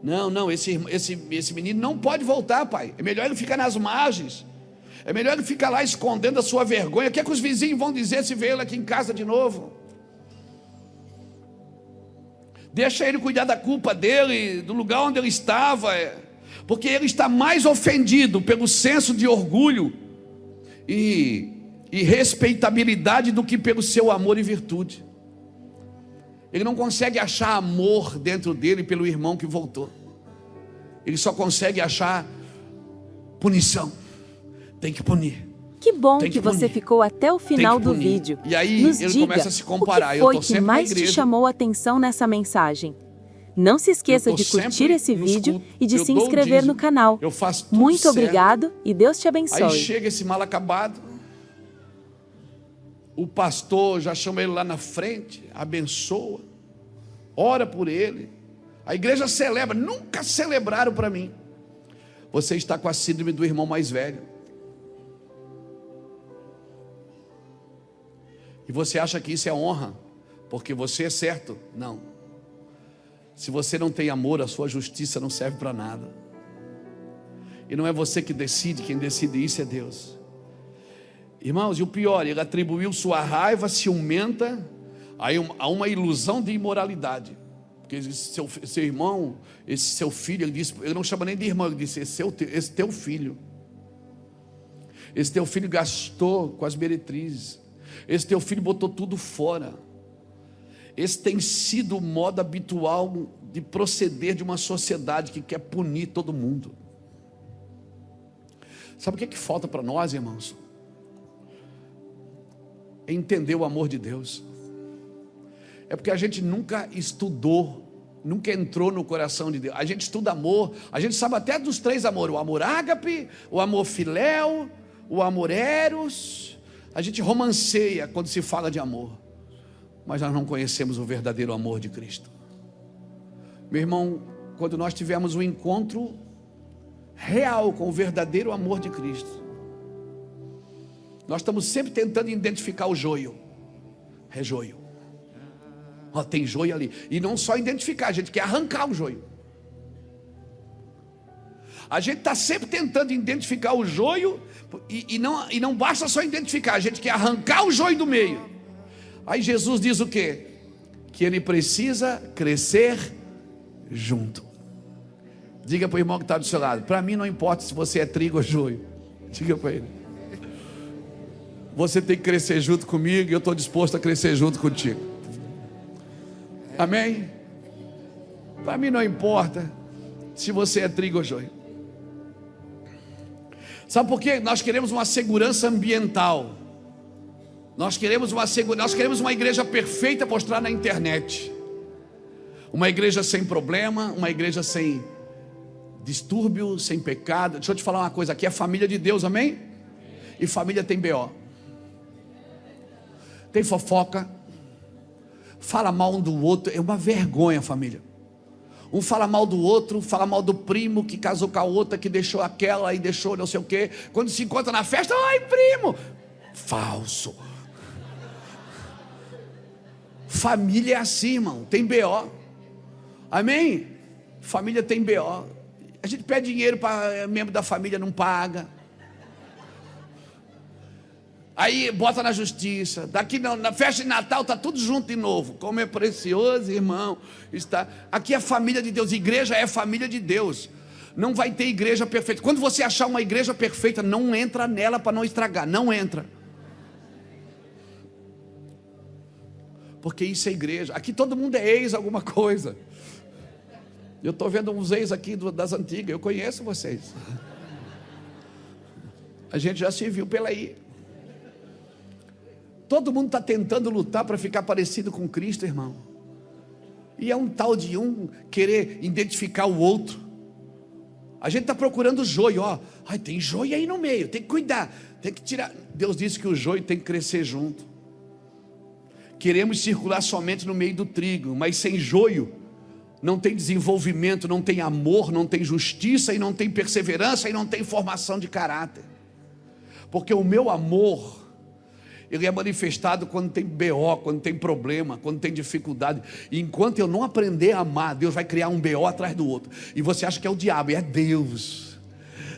Não, esse menino não pode voltar, pai. É melhor ele ficar nas margens. É melhor ele ficar lá escondendo a sua vergonha. O que é que os vizinhos vão dizer se ver ele aqui em casa de novo? Deixa ele cuidar da culpa dele, do lugar onde ele estava. Porque ele está mais ofendido pelo senso de orgulho e respeitabilidade do que pelo seu amor e virtude. Ele não consegue achar amor dentro dele pelo irmão que voltou. Ele só consegue achar punição. Tem que punir. Que bom que você ficou até o final do vídeo. E aí Nos ele diga, começa a se comparar. o que foi que mais te chamou a atenção nessa mensagem? Não se esqueça de curtir esse vídeo e de se inscrever no canal. Eu faço tudo Muito certo. obrigado e Deus te abençoe. Aí chega esse mal acabado, o pastor já chama ele lá na frente, abençoa, ora por ele. A igreja celebra, nunca celebraram para mim. Você está com a síndrome do irmão mais velho. E você acha que isso é honra, porque você é certo? Não. Se você não tem amor, a sua justiça não serve para nada. E não é você que decide, quem decide isso é Deus. Irmãos, e o pior, ele atribuiu sua raiva ciumenta a uma ilusão de imoralidade. Porque seu irmão, esse seu filho, ele disse, ele não chama nem de irmão, ele disse, esse teu filho. Esse teu filho gastou com as meretrizes. Esse teu filho botou tudo fora. Esse tem sido o modo habitual de proceder de uma sociedade que quer punir todo mundo. Sabe o que falta para nós, irmãos? É entender o amor de Deus. É porque a gente nunca estudou, nunca entrou no coração de Deus. A gente estuda amor, a gente sabe até dos 3 amores: o amor ágape, o amor filéu, o amor eros. A gente romanceia quando se fala de amor, mas nós não conhecemos o verdadeiro amor de Cristo. Meu irmão, quando nós tivermos um encontro real com o verdadeiro amor de Cristo, nós estamos sempre tentando identificar o joio. É joio. Ó, tem joio ali. E não só identificar, a gente quer arrancar o joio. A gente está sempre tentando identificar o joio e não basta só identificar, a gente quer arrancar o joio do meio. Aí Jesus diz o quê? Que ele precisa crescer junto. Diga para o irmão que está do seu lado: para mim não importa se você é trigo ou joio. Diga para ele: você tem que crescer junto comigo e eu estou disposto a crescer junto contigo. Amém? Para mim não importa se você é trigo ou joio. Sabe por quê? Nós queremos uma segurança ambiental. Nós queremos uma igreja perfeita postada na internet. Uma igreja sem problema, uma igreja sem distúrbio, sem pecado. Deixa eu te falar uma coisa, aqui é família de Deus, amém? E família tem BO. Tem fofoca, fala mal um do outro, é uma vergonha, família. Um fala mal do outro, fala mal do primo que casou com a outra, que deixou aquela e deixou não sei o quê. Quando se encontra na festa: ai, primo, falso. Família é assim, irmão, tem BO. Amém? Família tem BO. A gente pede dinheiro para membro da família, não paga. Aí bota na justiça. Daqui na festa de Natal está tudo junto de novo. Como é precioso, irmão. Aqui é família de Deus. Igreja é família de Deus. Não vai ter igreja perfeita. Quando você achar uma igreja perfeita, não entra nela para não estragar. Não entra. Porque isso é igreja. Aqui todo mundo é ex alguma coisa. Eu estou vendo uns ex aqui das antigas. Eu conheço vocês. A gente já se viu pela aí. Todo mundo está tentando lutar para ficar parecido com Cristo, irmão. E é um tal de um querer identificar o outro. A gente está procurando joio, ó. Ai, tem joio aí no meio, tem que cuidar, tem que tirar. Deus disse que o joio tem que crescer junto. Queremos circular somente no meio do trigo, mas sem joio não tem desenvolvimento, não tem amor, não tem justiça, e não tem perseverança, e não tem formação de caráter. Porque o meu amor, ele é manifestado quando tem BO, quando tem problema, quando tem dificuldade. E enquanto eu não aprender a amar, Deus vai criar um BO atrás do outro. E você acha que é o diabo, e é Deus.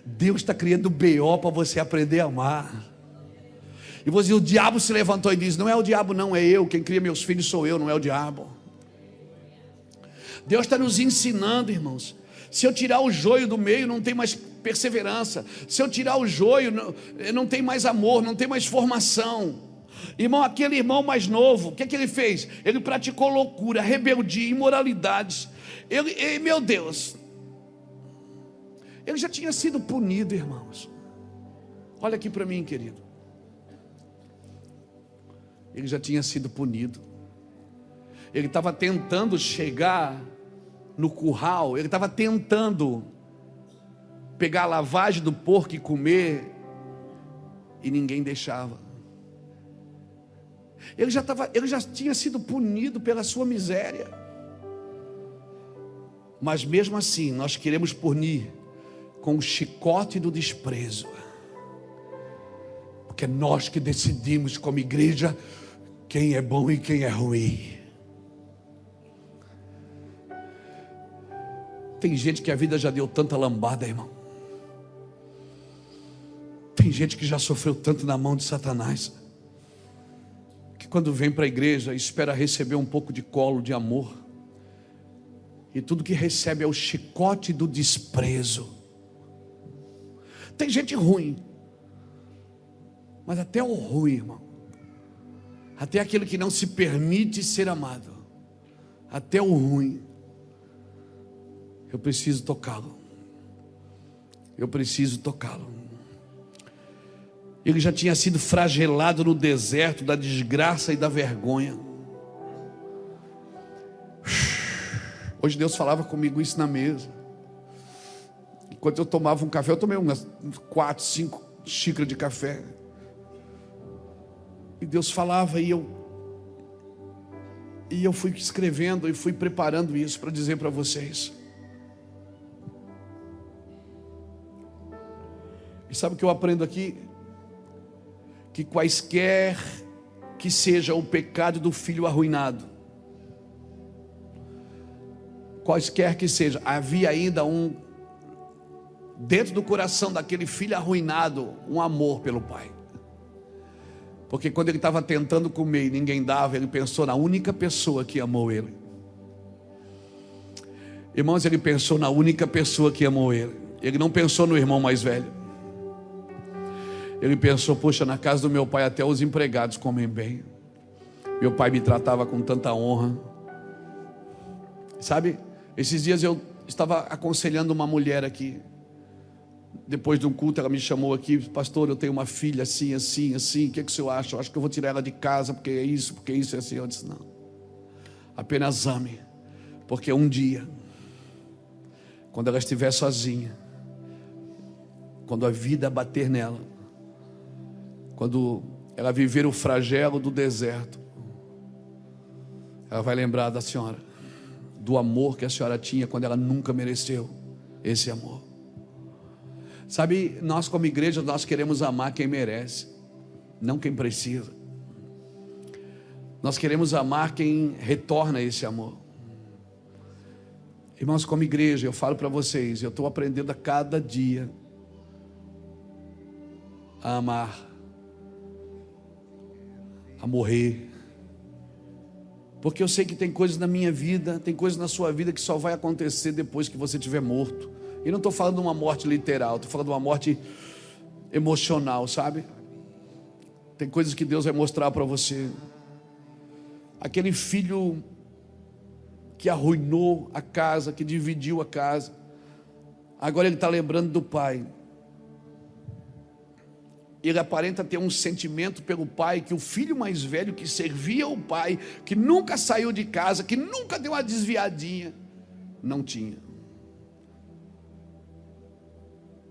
Deus está criando BO para você aprender a amar. E você, o diabo se levantou e disse: não é o diabo não, é eu. Quem cria meus filhos sou eu, não é o diabo. Deus está nos ensinando, irmãos. Se eu tirar o joio do meio, não tem mais perseverança. Se eu tirar o joio, não tem mais amor, não tem mais formação. Irmão, aquele irmão mais novo, o que ele fez? Ele praticou loucura, rebeldia, imoralidades. Meu Deus, ele já tinha sido punido, irmãos. Olha aqui para mim, querido. Ele já tinha sido punido. Ele estava tentando chegar no curral, ele estava tentando pegar a lavagem do porco e comer, e ninguém deixava. Ele já tinha sido punido pela sua miséria. Mas mesmo assim, nós queremos punir com o chicote do desprezo. Porque é nós que decidimos como igreja quem é bom e quem é ruim. Tem gente que a vida já deu tanta lambada, irmão. Tem gente que já sofreu tanto na mão de Satanás, que quando vem para a igreja espera receber um pouco de colo, de amor, e tudo que recebe é o chicote do desprezo. Tem gente ruim, mas até o ruim, irmão, até aquele que não se permite ser amado, até o ruim, eu preciso tocá-lo. Eu preciso tocá-lo. Ele já tinha sido flagelado no deserto da desgraça e da vergonha. Hoje Deus falava comigo isso na mesa. Enquanto eu tomava um café, eu tomei umas 4, 5 xícaras de café. E Deus falava e eu fui escrevendo e fui preparando isso para dizer para vocês. E sabe o que eu aprendo aqui? Que quaisquer que seja o pecado do filho arruinado, quaisquer que seja, havia ainda dentro do coração daquele filho arruinado, um amor pelo pai. Porque quando ele estava tentando comer e ninguém dava, ele pensou na única pessoa que amou ele. Irmãos, ele pensou na única pessoa que amou ele. Ele não pensou no irmão mais velho. Ele pensou, poxa, na casa do meu pai até os empregados comem bem. Meu pai me tratava com tanta honra. Sabe, esses dias eu estava aconselhando uma mulher aqui. Depois de um culto ela me chamou aqui: pastor, eu tenho uma filha assim, assim, assim, o que o senhor acha? Eu acho que eu vou tirar ela de casa porque é isso é assim. Eu disse, não, apenas ame. Porque um dia, quando ela estiver sozinha, quando a vida bater nela, quando ela viver o flagelo do deserto, ela vai lembrar da senhora, do amor que a senhora tinha quando ela nunca mereceu esse amor. Sabe, nós como igreja, nós queremos amar quem merece, não quem precisa. Nós queremos amar quem retorna esse amor. Irmãos, como igreja, eu falo para vocês, eu estou aprendendo a cada dia a amar, a morrer, porque eu sei que tem coisas na minha vida, tem coisas na sua vida que só vai acontecer depois que você estiver morto. E não estou falando de uma morte literal, estou falando de uma morte emocional, sabe? Tem coisas que Deus vai mostrar para você. Aquele filho que arruinou a casa, que dividiu a casa, agora ele está lembrando do pai. Ele aparenta ter um sentimento pelo pai que o filho mais velho, que servia o pai, que nunca saiu de casa, que nunca deu uma desviadinha, não tinha.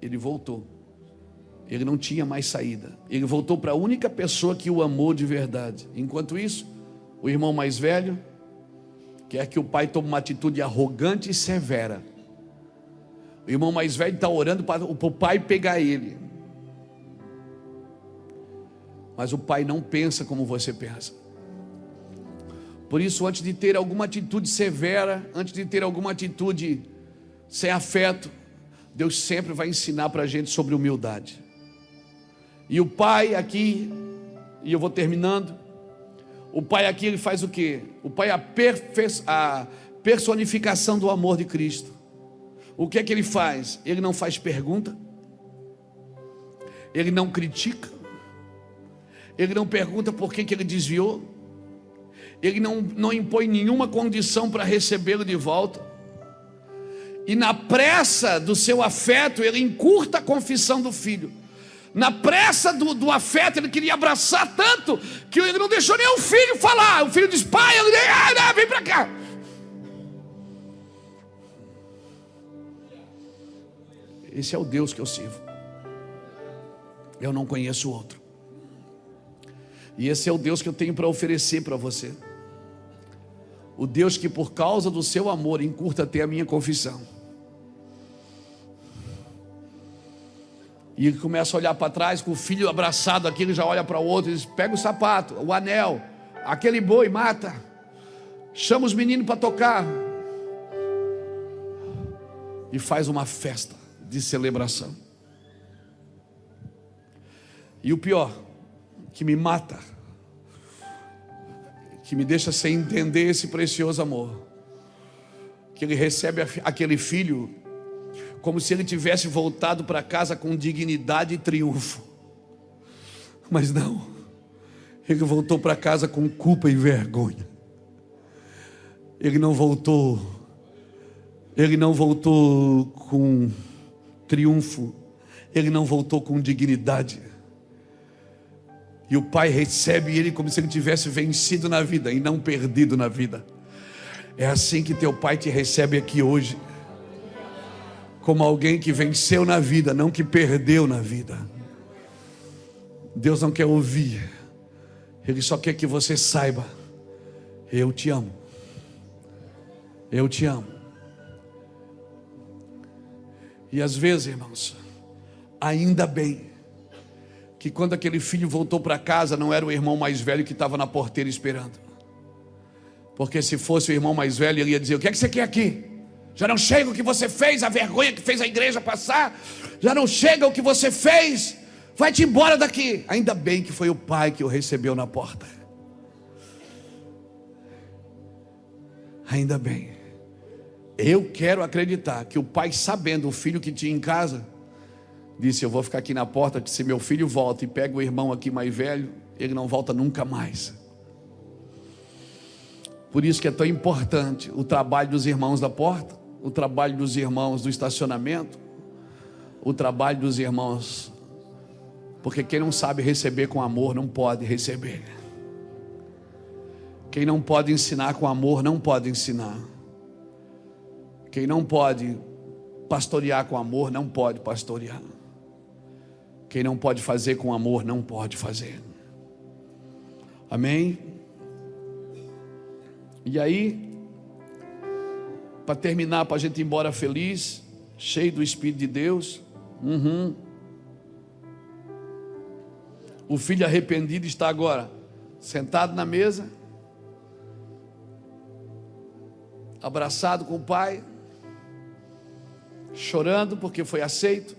Ele voltou. Ele não tinha mais saída. Ele voltou para a única pessoa que o amou de verdade. Enquanto isso, o irmão mais velho quer que o pai tome uma atitude arrogante e severa. O irmão mais velho está orando para o pai pegar ele. Mas o pai não pensa como você pensa. Por isso, antes de ter alguma atitude severa, antes de ter alguma atitude sem afeto, Deus sempre vai ensinar para a gente sobre humildade. E o pai aqui, e eu vou terminando, o pai aqui ele faz o quê? O pai é a personificação do amor de Cristo. o que é que ele faz? Ele não faz pergunta, ele não critica, ele não pergunta por que ele desviou, ele não impõe nenhuma condição para recebê-lo de volta. E na pressa do seu afeto, ele encurta a confissão do filho. Na pressa do afeto, ele queria abraçar tanto que ele não deixou nem o filho falar. O filho diz: pai, vem para cá. Esse é o Deus que eu sirvo. Eu não conheço outro. E esse é o Deus que eu tenho para oferecer para você. O Deus que, por causa do seu amor, encurta até a minha confissão. E ele começa a olhar para trás, com o filho abraçado aqui, ele já olha para o outro e diz: pega o sapato, o anel, aquele boi, mata, chama os meninos para tocar. E faz uma festa de celebração. E o pior, que me mata, que me deixa sem entender esse precioso amor, que ele recebe aquele filho como se ele tivesse voltado para casa com dignidade e triunfo. Mas não, ele voltou para casa com culpa e vergonha. Ele não voltou com triunfo, ele não voltou com dignidade. E o pai recebe ele como se ele tivesse vencido na vida e não perdido na vida. É assim que teu pai te recebe aqui hoje, como alguém que venceu na vida, não que perdeu na vida. Deus não quer ouvir, Ele só quer que você saiba: eu te amo, eu te amo. E às vezes, irmãos, ainda bem que quando aquele filho voltou para casa, não era o irmão mais velho que estava na porteira esperando. Porque se fosse o irmão mais velho, ele ia dizer: o que é que você quer aqui? Já não chega o que você fez, a vergonha que fez a igreja passar, já não chega o que você fez, vai-te embora daqui. Ainda bem que foi o pai que o recebeu na porta. Ainda bem. Eu quero acreditar que o pai, sabendo o filho que tinha em casa, disse: eu vou ficar aqui na porta, que se meu filho volta e pega o irmão aqui mais velho, ele não volta nunca mais. Por isso que é tão importante o trabalho dos irmãos da porta, o trabalho dos irmãos do estacionamento, o trabalho dos irmãos, porque quem não sabe receber com amor não pode receber. Quem não pode ensinar com amor não pode ensinar. Quem não pode pastorear com amor não pode pastorear. Quem não pode fazer com amor não pode fazer. Amém? E aí, para terminar, para a gente ir embora feliz, cheio do Espírito de Deus, o filho arrependido está agora sentado na mesa, abraçado com o pai, chorando porque foi aceito,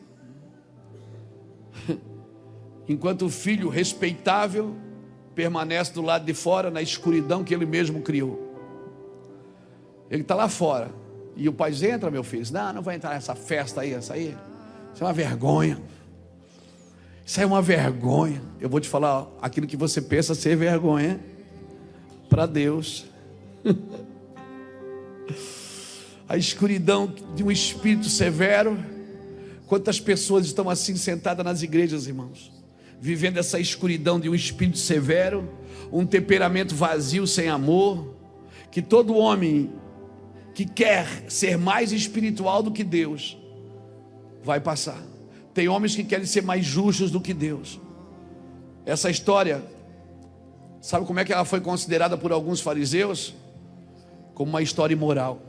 enquanto o filho respeitável permanece do lado de fora, na escuridão que ele mesmo criou. Ele está lá fora, e o pai diz: entra, meu filho. Não vai entrar nessa festa aí, isso é uma vergonha, isso aí é uma vergonha. Eu vou te falar, aquilo que você pensa ser vergonha, para Deus, a escuridão de um espírito severo. Quantas pessoas estão assim sentadas nas igrejas, irmãos, vivendo essa escuridão de um espírito severo, um temperamento vazio, sem amor, que todo homem que quer ser mais espiritual do que Deus vai passar. Tem homens que querem ser mais justos do que Deus. Essa história, sabe como é que ela foi considerada por alguns fariseus? Como uma história imoral.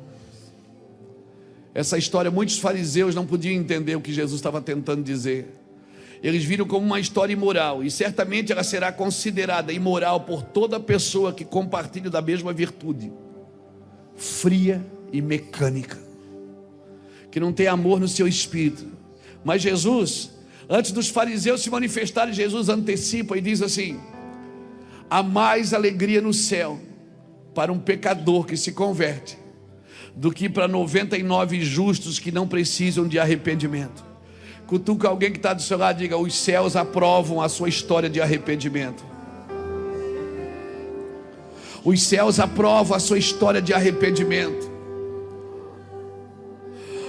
Essa história, muitos fariseus não podiam entender o que Jesus estava tentando dizer. Eles viram como uma história imoral, e certamente ela será considerada imoral por toda pessoa que compartilha da mesma virtude, fria e mecânica, que não tem amor no seu espírito. Mas Jesus, antes dos fariseus se manifestarem, Jesus antecipa e diz assim: há mais alegria no céu para um pecador que se converte do que para 99 justos que não precisam de arrependimento. Cutuca alguém que está do seu lado e diga: os céus aprovam a sua história de arrependimento. Os céus aprovam a sua história de arrependimento.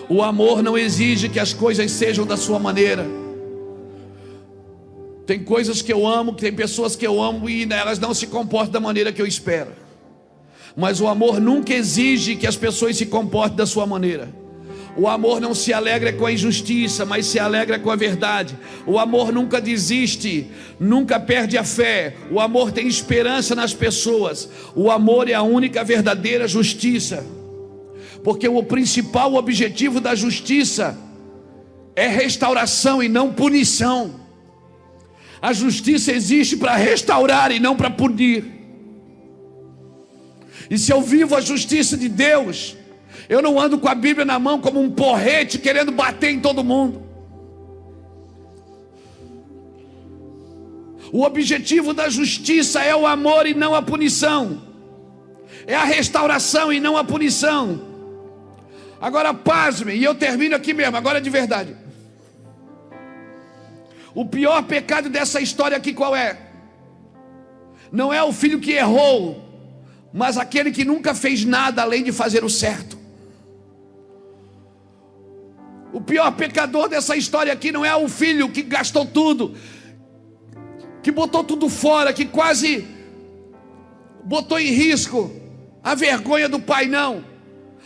O amor não exige que as coisas sejam da sua maneira. Tem coisas que eu amo, tem pessoas que eu amo e elas não se comportam da maneira que eu espero. Mas o amor nunca exige que as pessoas se comportem da sua maneira. O amor não se alegra com a injustiça, mas se alegra com a verdade. O amor nunca desiste, nunca perde a fé. O amor tem esperança nas pessoas. O amor é a única verdadeira justiça. Porque o principal objetivo da justiça é restauração e não punição. A justiça existe para restaurar e não para punir. E se eu vivo a justiça de Deus, eu não ando com a Bíblia na mão como um porrete querendo bater em todo mundo. O objetivo da justiça é o amor e não a punição. É a restauração e não a punição. Agora pasme, e eu termino aqui mesmo, agora de verdade. O pior pecado dessa história aqui qual é? Não é o filho que errou, mas aquele que nunca fez nada além de fazer o certo. O pior pecador dessa história aqui não é o filho que gastou tudo, que botou tudo fora, que quase botou em risco a vergonha do pai, não.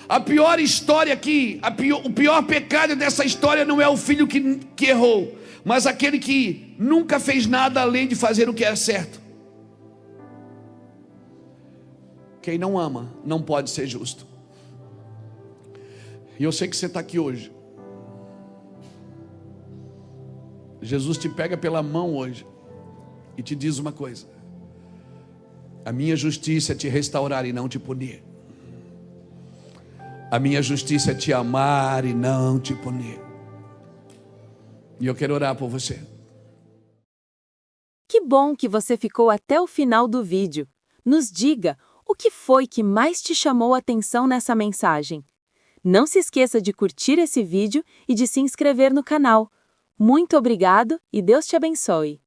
A pior história aqui, o pior pecado dessa história não é o filho que errou, mas aquele que nunca fez nada além de fazer o que era certo. Quem não ama não pode ser justo. E eu sei que você está aqui hoje. Jesus te pega pela mão hoje e te diz uma coisa: a minha justiça é te restaurar e não te punir. A minha justiça é te amar e não te punir. E eu quero orar por você. Que bom que você ficou até o final do vídeo. Nos diga o que foi que mais te chamou a atenção nessa mensagem. Não se esqueça de curtir esse vídeo e de se inscrever no canal. Muito obrigado e Deus te abençoe.